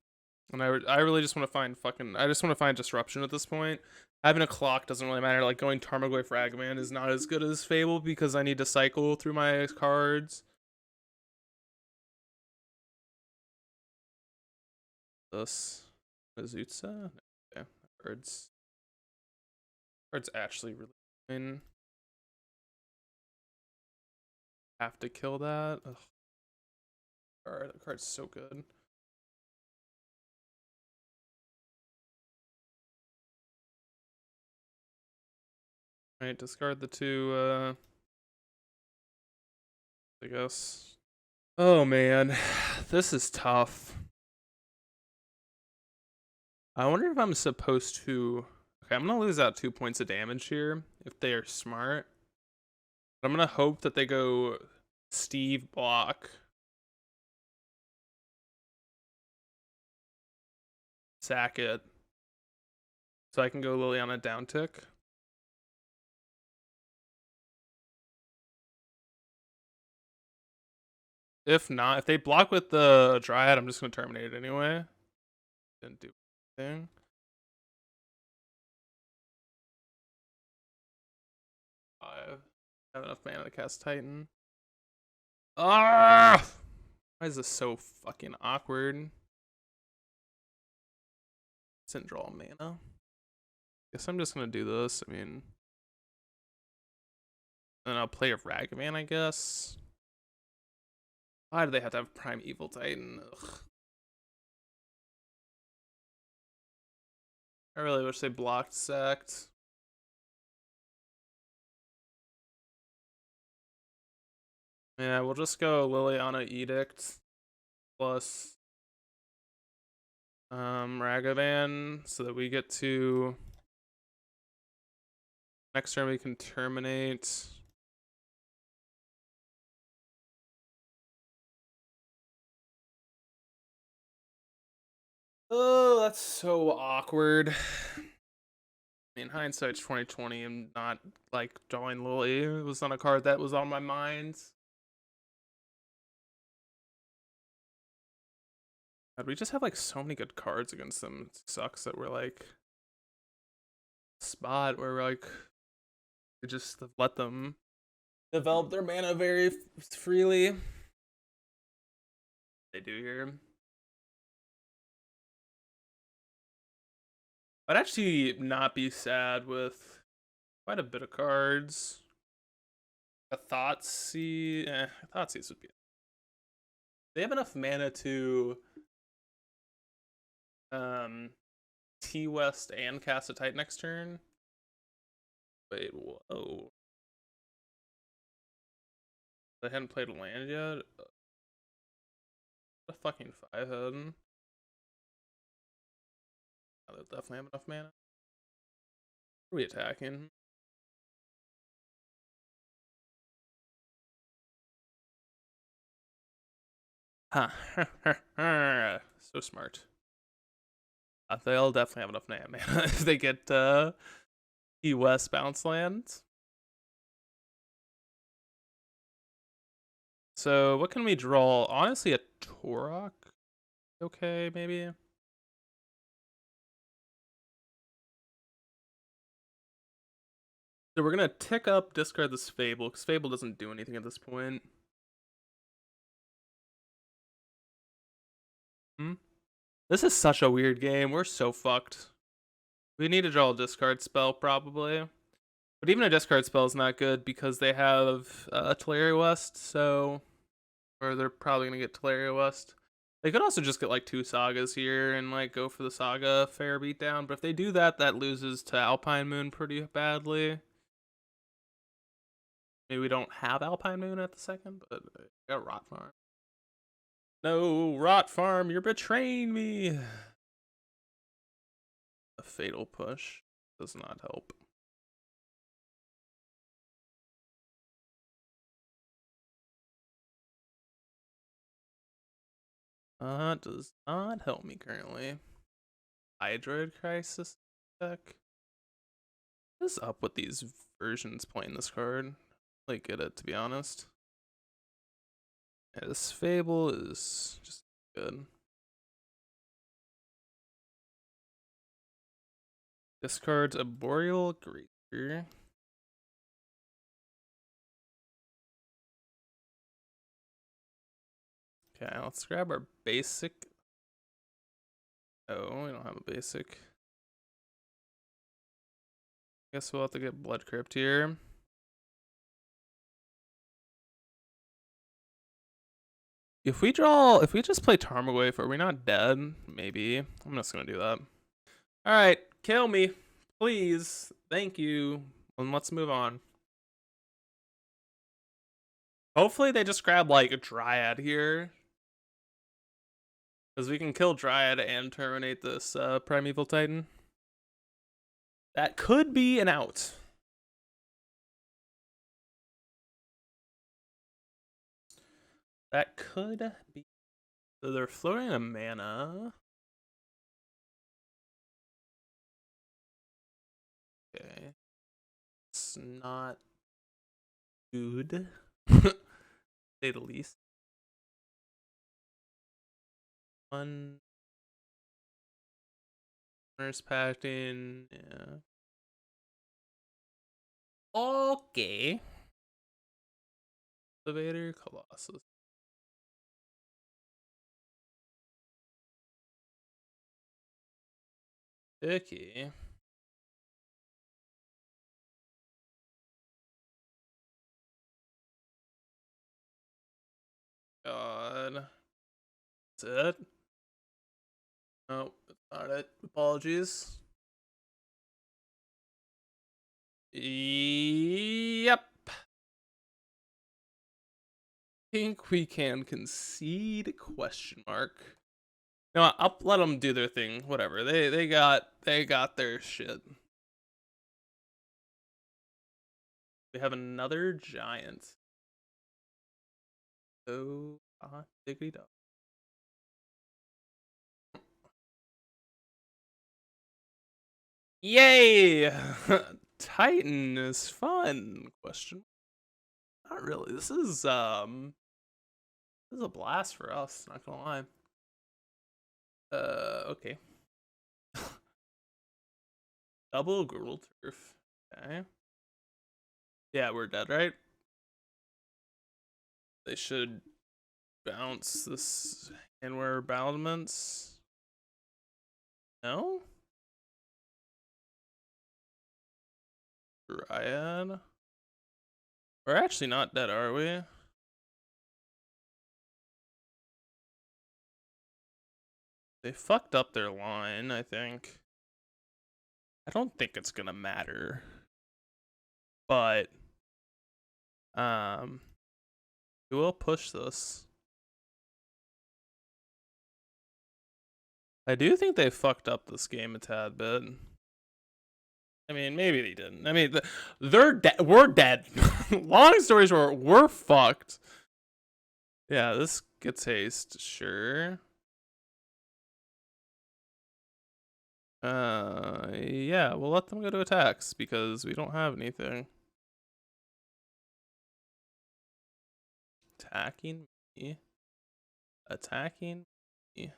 And I really just want to find I just want to find disruption at this point. Having a clock doesn't really matter. Like going Tarmogoyf Ragavan is not as good as Fable because I need to cycle through my cards. This Azutsa. Okay, cards. Cards actually really win. Have to kill that. Ugh. That card's so good. Alright, discard the two, I guess. Oh man, this is tough. I wonder if I'm supposed to... Okay, I'm gonna lose out 2 points of damage here, if they are smart. But I'm gonna hope that they go Steve block. Sack it. So I can go Liliana down tick. If not, if they block with the Dryad, I'm just gonna terminate it anyway. Didn't do anything. I have enough mana to cast Titan. Ah! Why is this so fucking awkward? Didn't draw mana. Guess I'm just gonna do this. I mean, then I'll play a Ragavan, I guess. Why do they have to have Prime Evil Titan? Ugh. I really wish they blocked sacked. Yeah, we'll just go Liliana Edict plus Ragavan so that we get to next turn we can terminate. Oh, that's so awkward. In hindsight's 2020. I'm not like drawing Lily. It was on a card that was on my mind. God, we just have like so many good cards against them. It sucks that we're like spot where we're like we just let them develop their mana very freely. They do here. I'd actually not be sad with quite a bit of cards. A Thoughtseize would be. They have enough mana to T-West and cast a Titan next turn. Wait, whoa. They hadn't played a land yet? A fucking 5-head. Oh, they'll definitely have enough mana. Are we attacking? Huh. So smart. They'll definitely have enough mana if they get West bounce lands. So what can we draw? Honestly, a Torok. Okay, maybe. So we're gonna tick up, discard this Fable, because Fable doesn't do anything at this point. This is such a weird game. We're so fucked. We need to draw a discard spell, probably. But even a discard spell is not good because they have Teleria West, so... Or they're probably going to get Teleria West. They could also just get like 2 Sagas here and like go for the Saga fair beatdown, but if they do that, that loses to Alpine Moon pretty badly. Maybe we don't have Alpine Moon at the second, but I got Rot Farm. No, Rot Farm, you're betraying me! A Fatal Push does not help. Does not help me currently. Hydroid Crisis deck. What is up with these versions playing this card? Like, get it, to be honest. Yeah, this Fable is just good. Discards a Boreal Greater. Okay, let's grab our basic. Oh, we don't have a basic. Guess we'll have to get Blood Crypt here. If we just play Tarmogoyf, are we not dead? Maybe. I'm just gonna do that. Alright, kill me. Please. Thank you. And let's move on. Hopefully they just grab like a Dryad here. Because we can kill Dryad and terminate this Primeval Titan. That could be an out. That could be. So they're floating a mana. Okay. It's not good. Say the least. One. Nurse Pattern. Yeah. Okay. Elevator Colossus. Okay. God. That's it? No, that's not it. Apologies. Yep. Think we can concede? Question mark. No, I'll let them do their thing. Whatever. They got their shit. We have another giant. Oh, diggity dog. Yay! Titan is fun. Question. Not really. This is a blast for us, not gonna lie. Okay. Double Gruul Turf. Okay. Yeah, we're dead, right? They should bounce this and we're battlements. No? Dryad? We're actually not dead, are we? They fucked up their line, I think. I don't think it's gonna matter. But we will push this. I do think they fucked up this game a tad bit. I mean, maybe they didn't. I mean, they're dead. We're dead. Long story short, we're fucked. Yeah, this gets haste, sure. Yeah, we'll let them go to attacks because we don't have anything. Attacking me. Attacking me.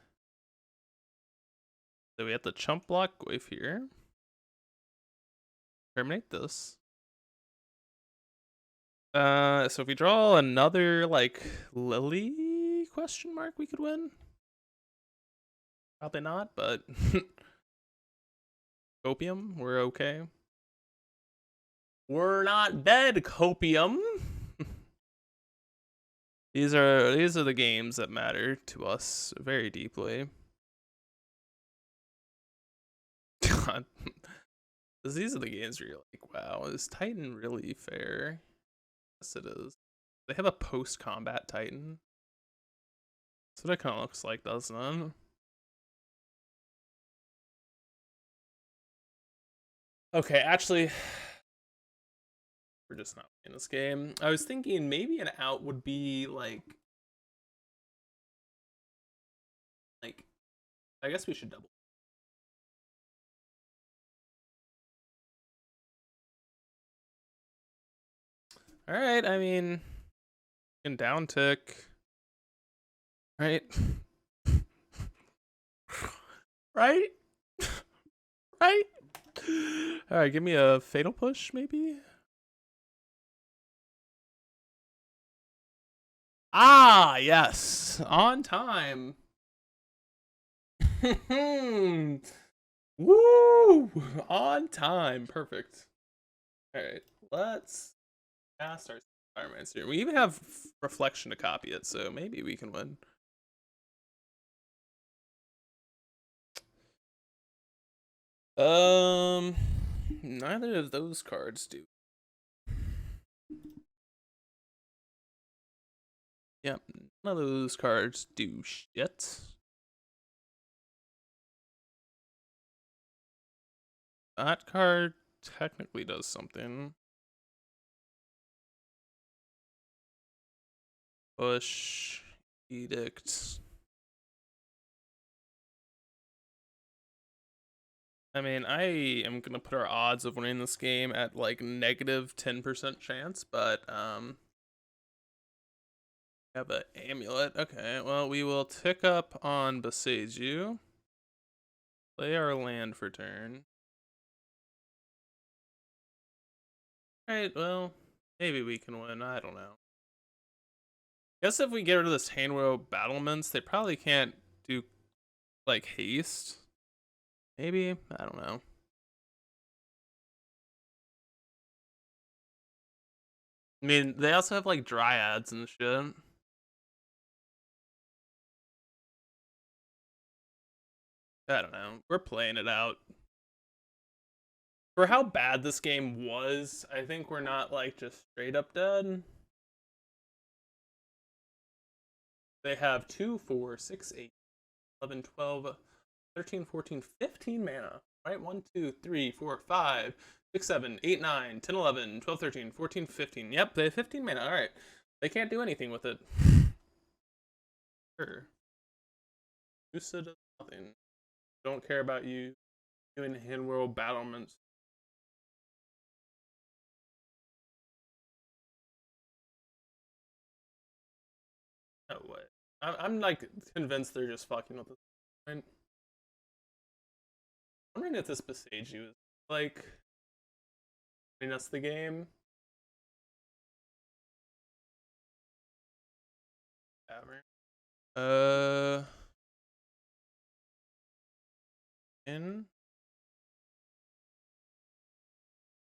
So we have to chump block wave here. Terminate this. So if we draw another like Lily question mark, we could win. Probably not, but Copium, we're okay. We're not dead, Copium. These are the games that matter to us very deeply. God. These are the games where you're like, wow, is Titan really fair? Yes, it is. They have a post-combat Titan. That's what it kind of looks like, doesn't it? Okay, actually, we're just not playing this game. I was thinking maybe an out would be like, I guess we should double. All right, I mean, in down tick, right? Right? Right? All right, give me a fatal push, maybe. Ah, yes, on time. Woo! On time, perfect. All right, let's cast our Firemancer. We even have reflection to copy it, so maybe we can win. Neither of those cards do. Yep, none of those cards do shit. That card technically does something. Push, edict. I mean, I am gonna put our odds of winning this game at like negative 10% chance, but have an amulet. Okay, well we will tick up on Beseju. Play our land for turn. Alright, well, maybe we can win. I don't know. Guess if we get rid of this Handwheel Battlements, they probably can't do like haste. Maybe? I don't know. I mean, they also have like dryads and shit. I don't know. We're playing it out. For how bad this game was, I think we're not like just straight up dead. They have 2, 4, 6, 8, 11, 12, 13, 14, 15 mana. Right? 1, 2, 3, 4, 5, 6, 7, 8, 9, 10, 11, 12, 13, 14, 15. Yep, they have 15 mana. Alright. They can't do anything with it. Sure. Usa does nothing. Don't care about you doing Handworld Battlements. No way. I'm like convinced they're just fucking with this. I'm wondering if this Beseju is like, I mean, that's the game. Uh, in.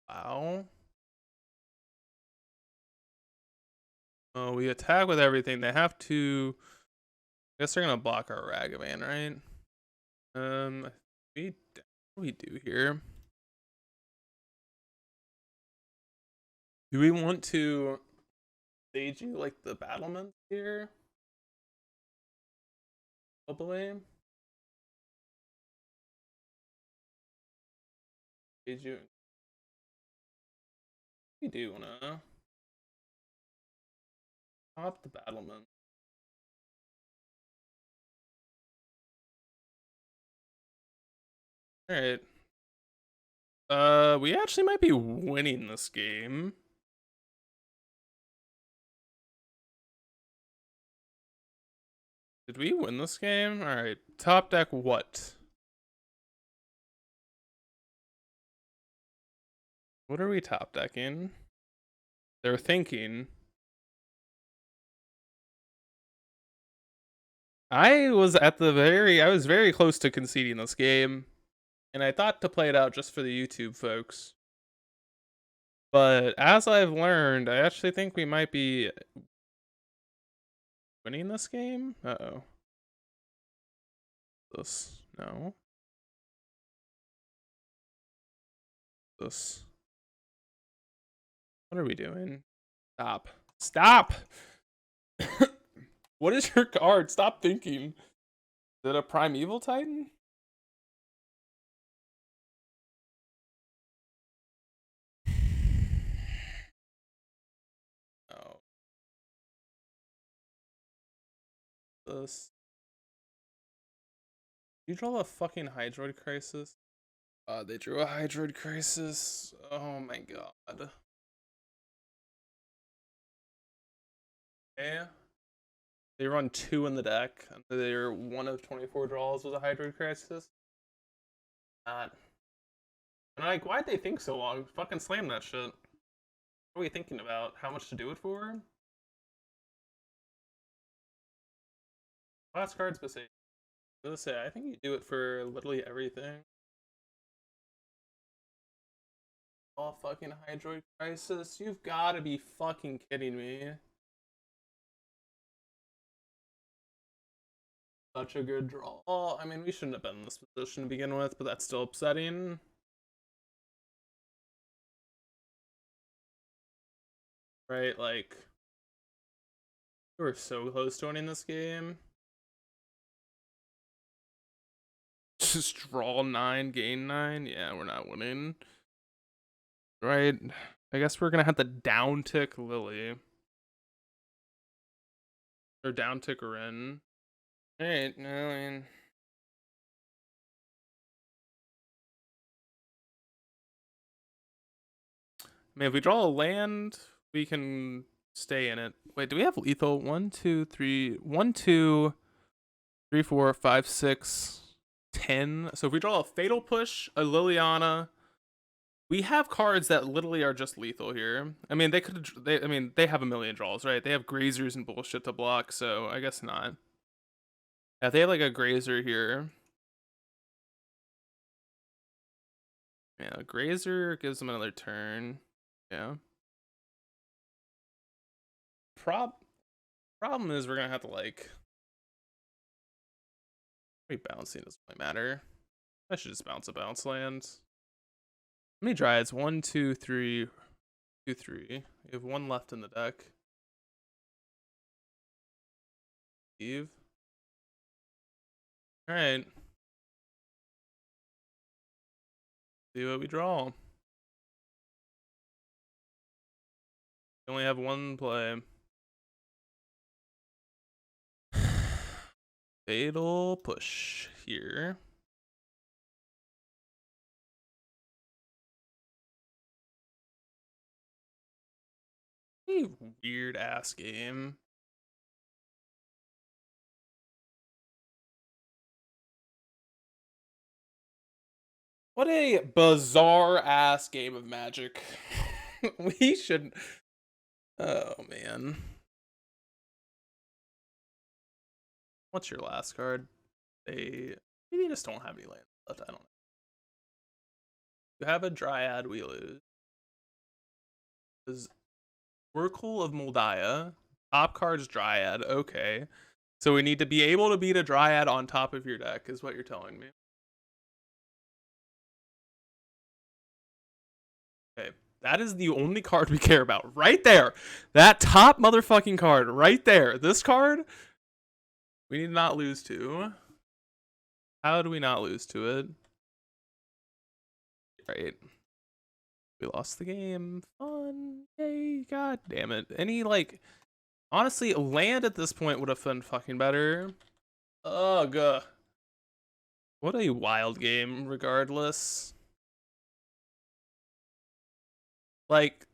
Wow. Oh, we attack with everything. They have to. I guess they're gonna block our Ragavan, right? We what do we do here? Do we want to stage you like the battlements here? Probably. Did you? We do wanna top the battlement. All right. We actually might be winning this game. Did we win this game? All right. Top deck what? What are we top decking? They're thinking. I was very close to conceding this game, and I thought to play it out just for the YouTube folks. But as I've learned, I actually think we might be winning this game. Uh-oh. This, no. This. What are we doing? Stop. Stop! What is your card? Stop thinking. Is it a Primeval Titan? No. This. You draw a fucking Hydroid Crisis? They drew a Hydroid Crisis. Oh my god. Yeah. They run 2 in the deck. They're 1 of 24 draws with a Hydroid Crisis. Not. And like, why'd they think so long? Fucking slam that shit. What are we thinking about? How much to do it for? Last card's Passage. I was gonna say, I think you do it for literally everything. Oh, fucking Hydroid Crisis. You've gotta be fucking kidding me. Such a good draw. Oh, I mean, we shouldn't have been in this position to begin with, but that's still upsetting. Right, like, we were so close to winning this game. Just draw 9, gain 9? Yeah, we're not winning. Right, I guess we're gonna have to downtick Lily. Or downtick Rin. Alright, no, I mean... if we draw a land, we can stay in it. Wait, do we have lethal? 1, 2, 3, 1, 2, 3, 4, 5, 6, 10. So if we draw a Fatal Push, a Liliana, we have cards that literally are just lethal here. I mean, they have a million draws, right? They have grazers and bullshit to block, so I guess not. Yeah, they have like a grazer here. Yeah, a grazer gives them another turn. Yeah. Problem is we're gonna have to like rebalancing doesn't really matter. I should just bounce a bounce land. How many Dryads? 1, 2, 3, 2, 3. We have 1 left in the deck. Eve. Alright. See what we draw. We only have 1 play. Fatal Push here. A weird ass game. What a bizarre ass game of Magic. We should. Oh man. What's your last card? Maybe just don't have any land left. I don't know. You have a Dryad, we lose. Is Oracle of Moldiah. Top card's Dryad. Okay. So we need to be able to beat a Dryad on top of your deck, is what you're telling me. Okay. That is the only card we care about. Right there. That top motherfucking card. Right there. This card, we need to not lose to. How do we not lose to it? Right. We lost the game. Fun. Yay. God damn it. Any, like, honestly, land at this point would have been fucking better. Ugh. What a wild game, regardless. Like,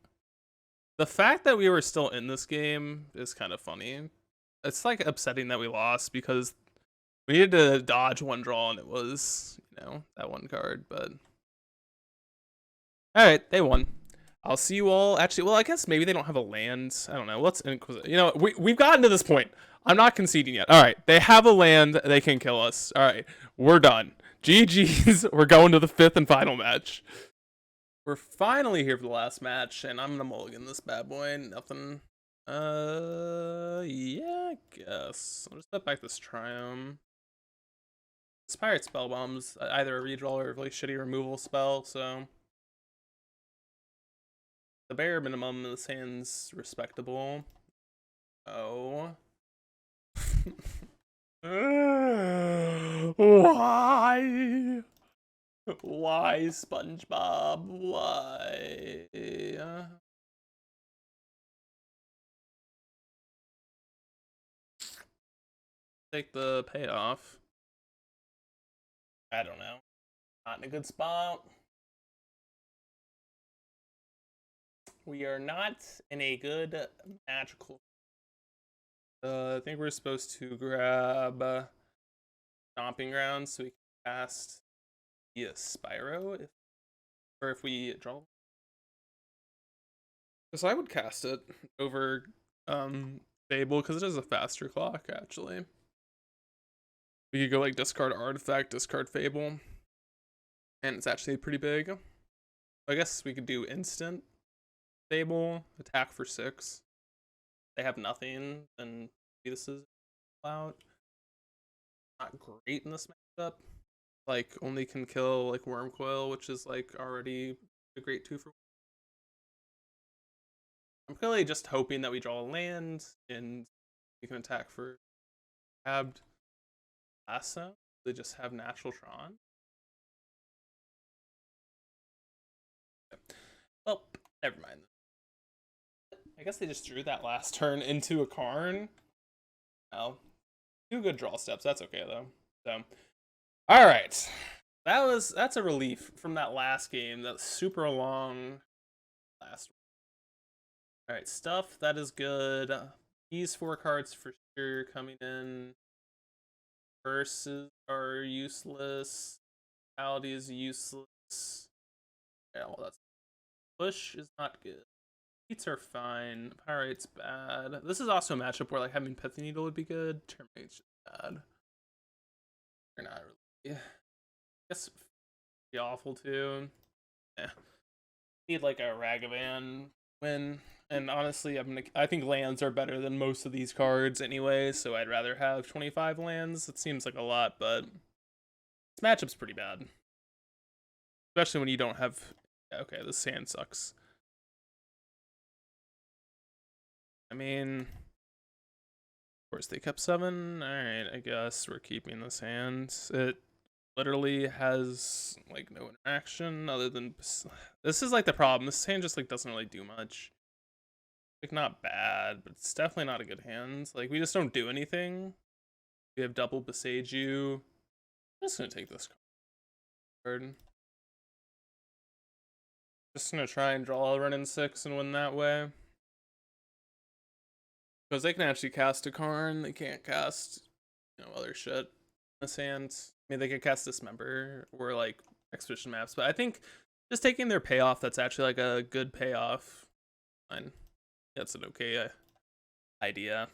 the fact that we were still in this game is kind of funny. It's, like, upsetting that we lost because we needed to dodge one draw and it was, you know, that one card, but... Alright, they won. I'll see you all. Actually, well, I guess maybe they don't have a land. I don't know. Let's Inquisition. You know, we've gotten to this point. I'm not conceding yet. All right, they have a land. They can kill us. All right, we're done. GG's. We're going to the 5th and final match. We're finally here for the last match, and I'm gonna mulligan this bad boy. Nothing. Yeah, I guess. I'll just step back this Triumph. This Pirate Spell Bomb's either a redraw or a really shitty removal spell, so... The bare minimum in this hand's respectable. Oh. Why? Why, SpongeBob? Why? Take the payoff. I don't know. Not in a good spot. We are not in a good magical. I think we're supposed to grab Stomping Grounds so we can cast the Spyro, or if we draw. So I would cast it over Fable because it is a faster clock. Actually, we could go like discard Artifact, discard Fable, and it's actually pretty big. I guess we could do instant Fable, attack for 6. They have nothing, then this is out. Not great in this matchup. Like, only can kill like Wormcoil, which is like already a great 2 for 1. I'm really just hoping that we draw a land and we can attack for grabbed Lasso. They just have natural Tron. Well, never mind. I guess they just drew that last turn into a Karn. Well, 2 good draw steps. That's okay though. So, all right, that's a relief from that last game. That super long last. All right, stuff that is good. These 4 cards for sure coming in. Verses are useless. Reality is useless. Yeah, well, that's push is not good. Beats are fine. Pyrite's bad. This is also a matchup where like having Pithy Needle would be good. Terminate's just bad. They're not really. I guess be awful too. Yeah. Need like a Ragavan win. And honestly, I think lands are better than most of these cards anyway, so I'd rather have 25 lands. It seems like a lot, but this matchup's pretty bad. Especially when you don't have... Okay, this hand sucks. I mean, of course they kept 7. Alright, I guess we're keeping this hand. It literally has, like, no interaction other than... This is, like, the problem. This hand just, like, doesn't really do much. Like, not bad, but it's definitely not a good hand. Like, we just don't do anything. We have double Besage You. I'm just gonna take this card. Just gonna try and draw a run in 6 and win that way. Because they can actually cast a Karn, they can't cast, you know, other shit in this hand. I mean, they could cast Dismember or, like, Expedition Maps, but I think just taking their payoff, that's actually, like, a good payoff. Fine. That's an okay idea.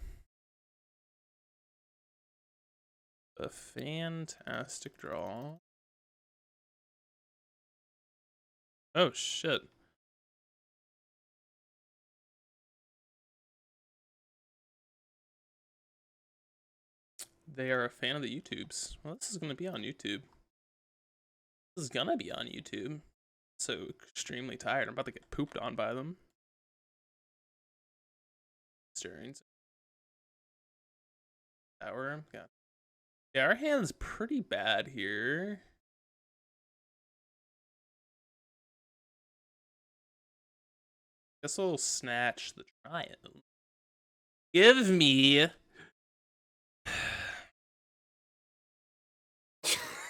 A fantastic draw. Oh, shit. They are a fan of the YouTubes. Well, this is going to be on YouTube. This is going to be on YouTube. So extremely tired. I'm about to get pooped on by them. Stirrings. Tower. Yeah. Yeah, our hand's pretty bad here. Guess we'll snatch the triumph. Give me.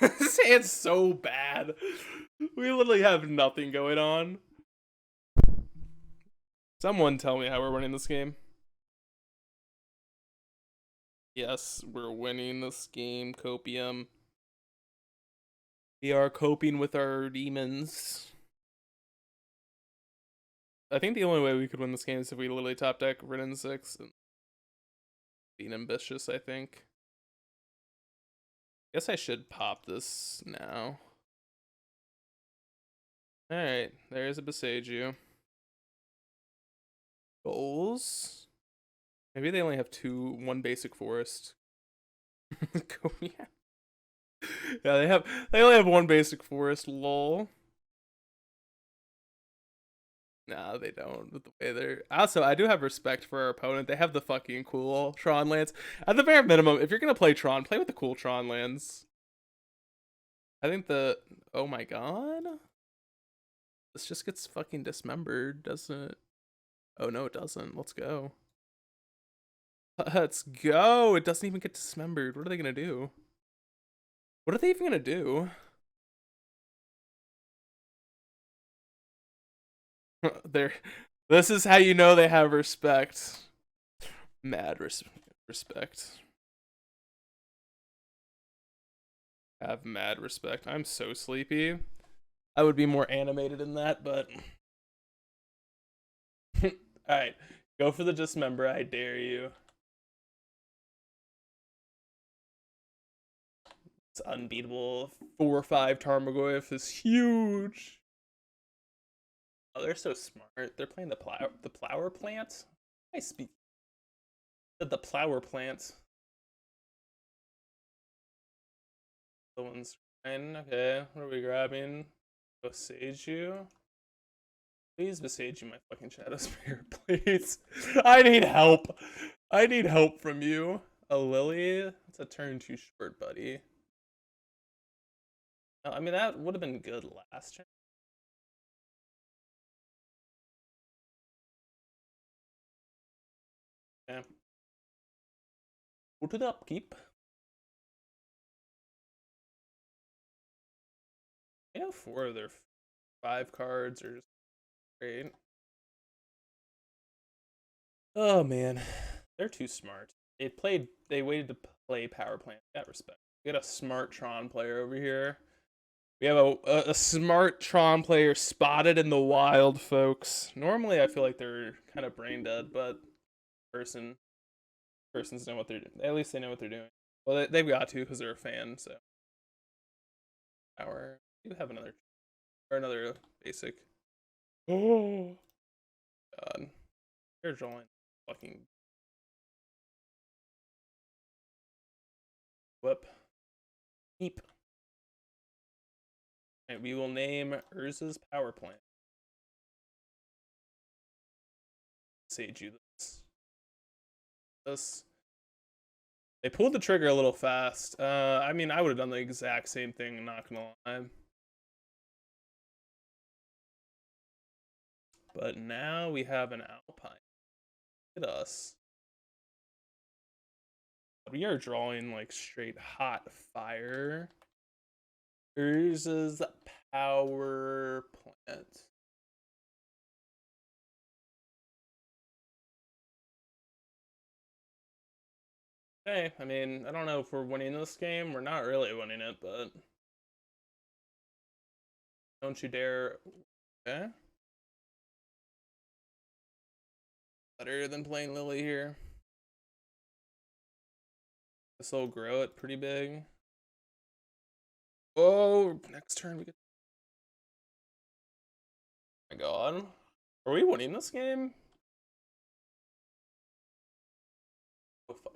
This hand's so bad. We literally have nothing going on. Someone tell me how we're winning this game. Yes, we're winning this game, Copium. We are coping with our demons. I think the only way we could win this game is if we literally top deck Rin 6 and being ambitious, I think. Guess I should pop this now. Alright, there's a Beseiju. Goals? Maybe they only have one basic forest. Yeah, they only have one basic forest, lol. No, they don't. With the way they're also, I do have respect for our opponent. They have the fucking cool Tron lands. At the bare minimum, if you're gonna play Tron, play with the cool Tron lands. I think oh my god, this just gets fucking dismembered, doesn't it? Oh no, it doesn't. Let's go. Let's go. It doesn't even get dismembered. What are they gonna do? What are they even gonna do? There. This is how you know they have respect. Mad respect. Have mad respect. I'm so sleepy. I would be more animated in that, but alright. Go for the dismember, I dare you. It's unbeatable. 4/5 Tarmogoyf is huge. Oh, they're so smart. They're playing the plower plant. I speak the plower plant. The one's fine. Okay, what are we grabbing? Beseiju. Please Beseiju my fucking Shadow Spear, please. I need help. I need help from you. A Lily? That's a turn too short, buddy. I mean, that would have been good last turn. Yeah. Go to the upkeep. I know 4 of their 5 cards are just great. Oh man, they're too smart. They waited to play power plant. Got respect. We got a smart Tron player over here. We have a smart Tron player spotted in the wild, folks. Normally, I feel like they're kind of brain dead, but persons know what they're doing. At least they know what they're doing. Well, they've got to because they're a fan. So, power. You have another basic. Oh god, they're drawing fucking whip. Eep. And we will name Urza's power plant. Sage you this. They pulled the trigger a little fast. I mean, I would have done the exact same thing, not gonna lie. But now we have an Alpine. Look at us. We are drawing like straight hot fire. Urza's power plant. Okay, I mean, I don't know if we're winning this game. We're not really winning it, but don't you dare. Okay. Better than playing Lily here. This will grow it pretty big. Oh, next turn we get. Oh my god. Are we winning this game? Oh, fuck.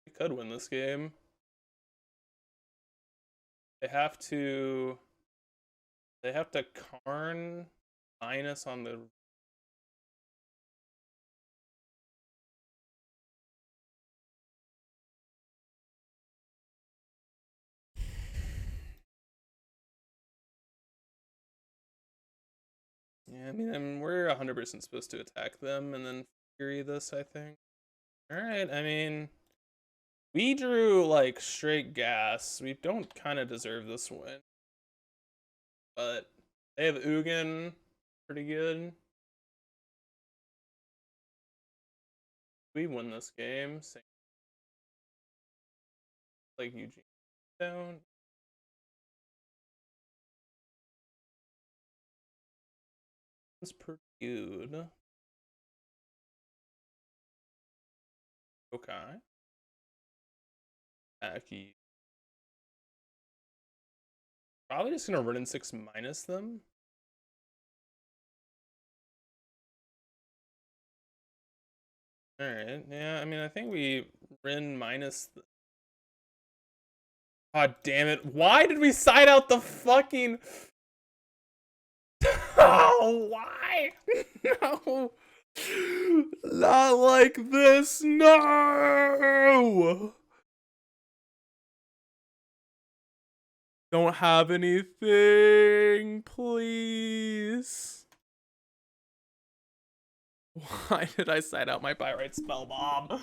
We could win this game. They have to. They have to Karn minus on the. Yeah, I mean, we're 100% supposed to attack them and then fury this, I think. Alright, I mean, we drew, like, straight gas. We don't kind of deserve this win. But they have Ugin, pretty good. We win this game. Same like Eugene down. It's pretty good. Okay. Aki. Probably just gonna run in 6 minus them. Alright, yeah, I mean, I think we Rin minus. God damn it. Why did we side out the fucking. Oh, why? No. Not like this. No. Don't have anything, please. Why did I side out my Pyrite Spell Bomb?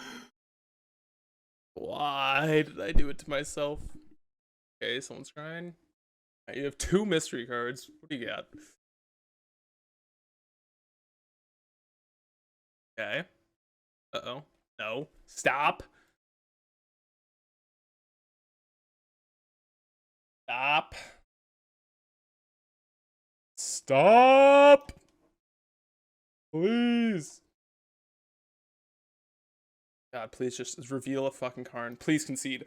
Why did I do it to myself? Okay, someone's crying. Right, you have 2 mystery cards. What do you got? Okay. Uh-oh. No. Stop. Stop. Stop. Please. God, please just reveal a fucking card. Please concede.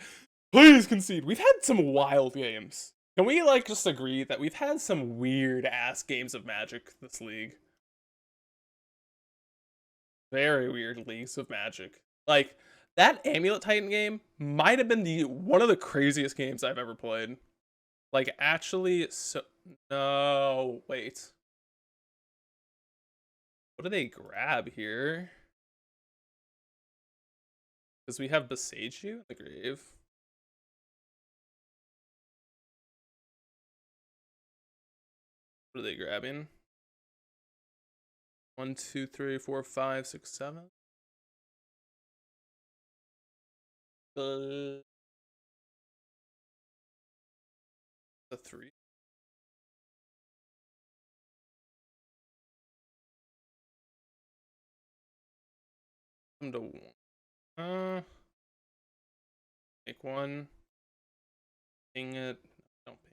Please concede. We've had some wild games. Can we, like, just agree that we've had some weird-ass games of Magic this league? Very weird leagues of Magic. Like, that Amulet Titan game might have been one of the craziest games I've ever played. Like, actually, so... No, wait. What do they grab here? Because we have Besage You in the grave. What are they grabbing? 1, 2, 3, 4, 5, 6, 7. The 3. Come to 1. Make 1. Ping it. Don't ping.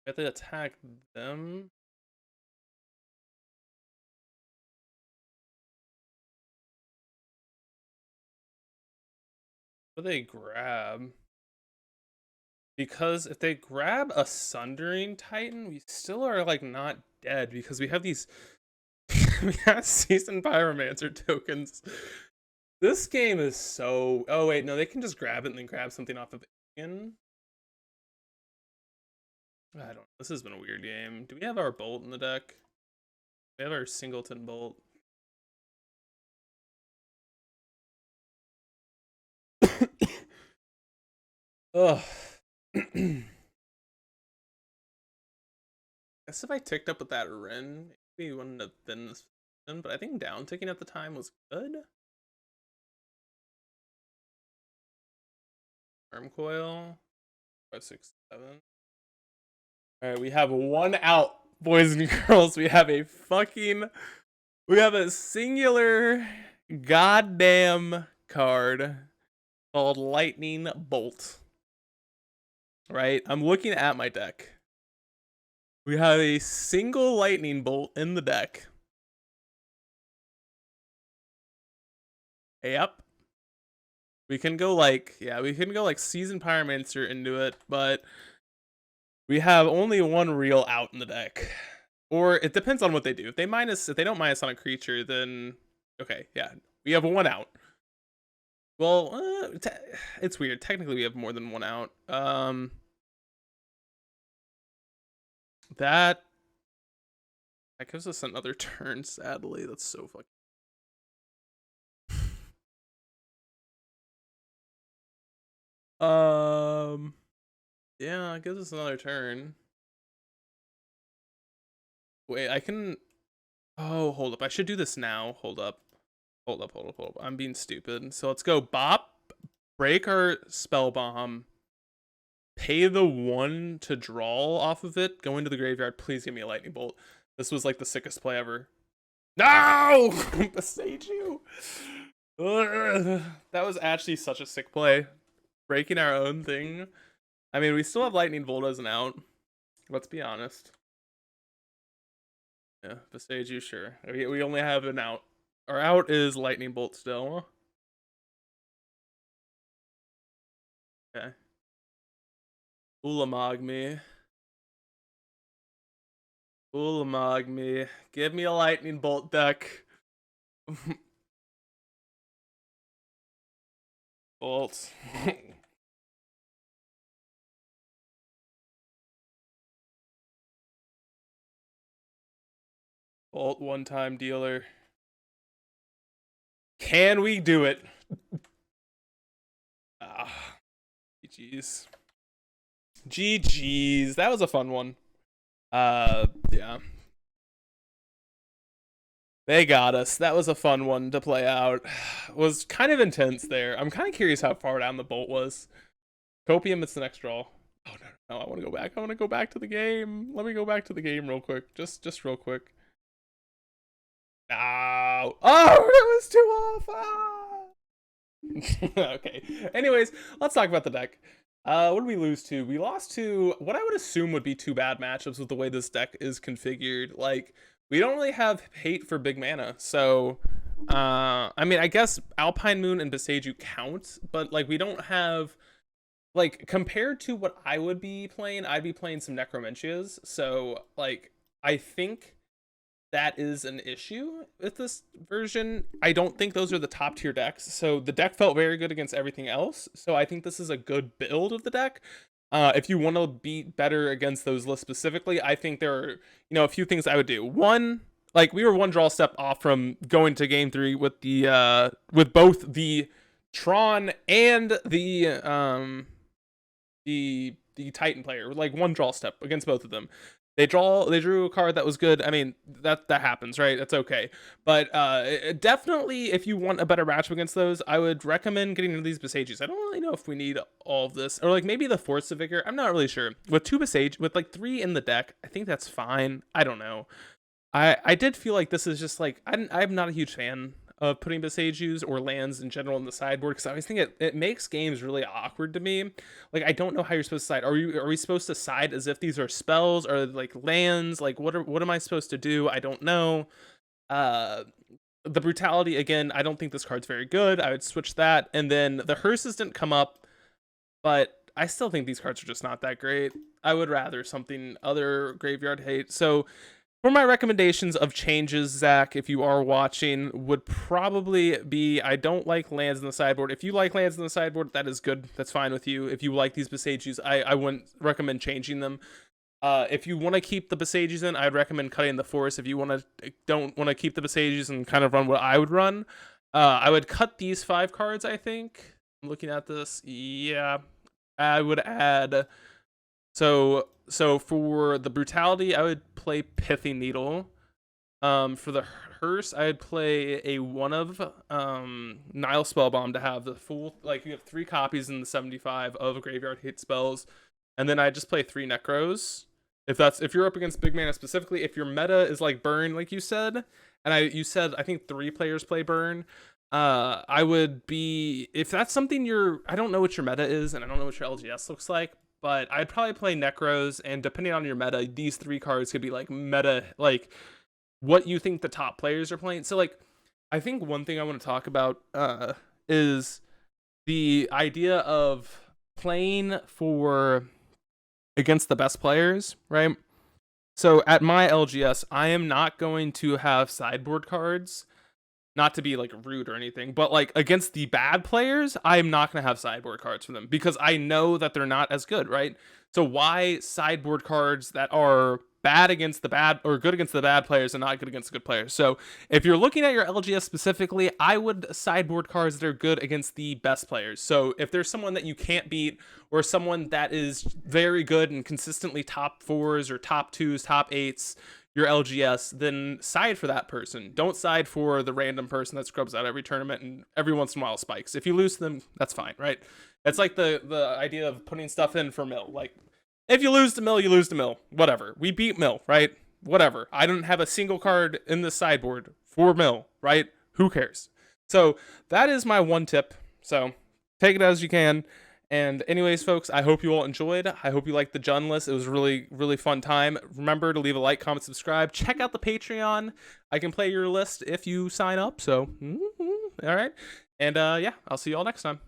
We have to attack them. What do they grab? Because if they grab a Sundering Titan, we still are, like, not dead because we have these. We have Seasoned Pyromancer tokens. This game is so. Oh, wait, no, they can just grab it and then grab something off of Ugin. I don't know. This has been a weird game. Do we have our Bolt in the deck? We have our Singleton Bolt. Ugh. Guess if I ticked up with that Ren, maybe we wouldn't have been this position, but I think down ticking at the time was good. Arm Coil. 5, 6, 7. Alright, we have 1 out, boys and girls. We have a singular goddamn card called Lightning Bolt. Right? I'm looking at my deck. We have a single Lightning Bolt in the deck. Yep. We can go like Seasoned Pyromancer into it, but we have only 1 real out in the deck. Or it depends on what they do. If they don't minus on a creature, then okay, yeah. We have 1 out. Well, it's weird. Technically we have more than 1 out. That gives us another turn, sadly. That's so fucking. Yeah, it gives us another turn. Wait, I can... Oh, hold up. I should do this now. Hold up. Hold up, hold up, hold up. I'm being stupid. So let's go Bop, break our Spell Bomb, pay the 1 to draw off of it, go into the graveyard. Please give me a Lightning Bolt. This was like the sickest play ever. No! Besage you! That was actually such a sick play. Breaking our own thing. I mean, we still have Lightning Bolt as an out. Let's be honest. Yeah, Besage you, sure. We only have an out. Our out is Lightning Bolt still. Okay. Ulamog me. Ulamog me. Give me a Lightning Bolt deck. Bolt. Bolt one-time dealer. Can we do it? Ah, GG's. GG's. That was a fun one. Yeah. They got us. That was a fun one to play out. It was kind of intense there. I'm kind of curious how far down the bolt was. Copium, it's the next draw. Oh, no, I want to go back. I want to go back to the game. Let me go back to the game real quick. Just real quick. No. Oh, it was too off. Ah. Okay. Anyways, let's talk about the deck. What did we lose to? We lost to what I would assume would be 2 bad matchups with the way this deck is configured. Like, we don't really have hate for big mana. So, I mean, I guess Alpine Moon and Beseiju count, but like we don't have, like, compared to what I would be playing, I'd be playing some Necromancias. So, like, I think that is an issue with this version. I don't think those are the top tier decks. So the deck felt very good against everything else. So I think this is a good build of the deck. If you want to be better against those lists specifically, I think there are, a few things I would do. One, like, we were 1 draw step off from going to game 3 with the with both the Tron and the Titan player, like 1 draw step against both of them. They drew a card that was good. I mean, that happens, right? That's okay. But definitely, if you want a better matchup against those, I would recommend getting into these Besages. I don't really know if we need all of this, or like maybe the Force of Vigor. I'm not really sure. With 2 Besage, with like 3 in the deck, I think that's fine. I don't know. I did feel like this is just like, I'm not a huge fan of putting Besages or lands in general in the sideboard, because I always think it makes games really awkward to me. Like, I don't know how you're supposed to side. Are we supposed to side as if these are spells or like lands? Like, what am I supposed to do? I don't know. The Brutality, again, I don't think this card's very good. I would switch that. And then the Hearses didn't come up, but I still think these cards are just not that great. I would rather something other graveyard hate. So for my recommendations of changes, Zach, if you are watching, would probably be, I don't like lands in the sideboard. If you like lands in the sideboard, that is good. That's fine with you. If you like these Besages, I wouldn't recommend changing them. If you want to keep the Besages in, I'd recommend cutting the Force. If you don't want to keep the Besages and kind of run what I would run, I would cut these 5 cards, I think. I'm looking at this. Yeah. I would add... So for the Brutality, I would play Pithy Needle. For the Hearse, I'd play a 1 of Nile Spellbomb to have the full, like, you have 3 copies in the 75 of Graveyard Hate spells, and then I just play 3 Necros. If you're up against big mana specifically, if your meta is like Burn, like you said, and you said I think 3 players play Burn. I would be, if that's something I don't know what your meta is, and I don't know what your LGS looks like, but I'd probably play Necros, and depending on your meta, these 3 cards could be like meta, like what you think the top players are playing. So like, I think one thing I want to talk about is the idea of playing against the best players, right? So at my LGS, I am not going to have sideboard cards. Not to be like rude or anything, but like against the bad players, I'm not going to have sideboard cards for them because I know that they're not as good, right? So why sideboard cards that are bad against the bad, or good against the bad players and not good against the good players. So if you're looking at your LGS specifically, I would sideboard cards that are good against the best players. So if there's someone that you can't beat, or someone that is very good and consistently top 4s or top 2s, top 8s, your LGS, then side for that person. Don't side for the random person that scrubs out every tournament and every once in a while spikes. If you lose to them, that's fine, right? It's like the idea of putting stuff in for Mill. Like, if you lose to Mill, you lose to Mill. Whatever. We beat Mill, right? Whatever. I don't have a single card in the sideboard for Mill, right? Who cares? So that is my one tip. So take it as you can. And anyways, folks, I hope you all enjoyed. I hope you liked the JUND list. It was a really, really fun time. Remember to leave a like, comment, subscribe. Check out the Patreon. I can play your list if you sign up. So, all right. And yeah, I'll see you all next time.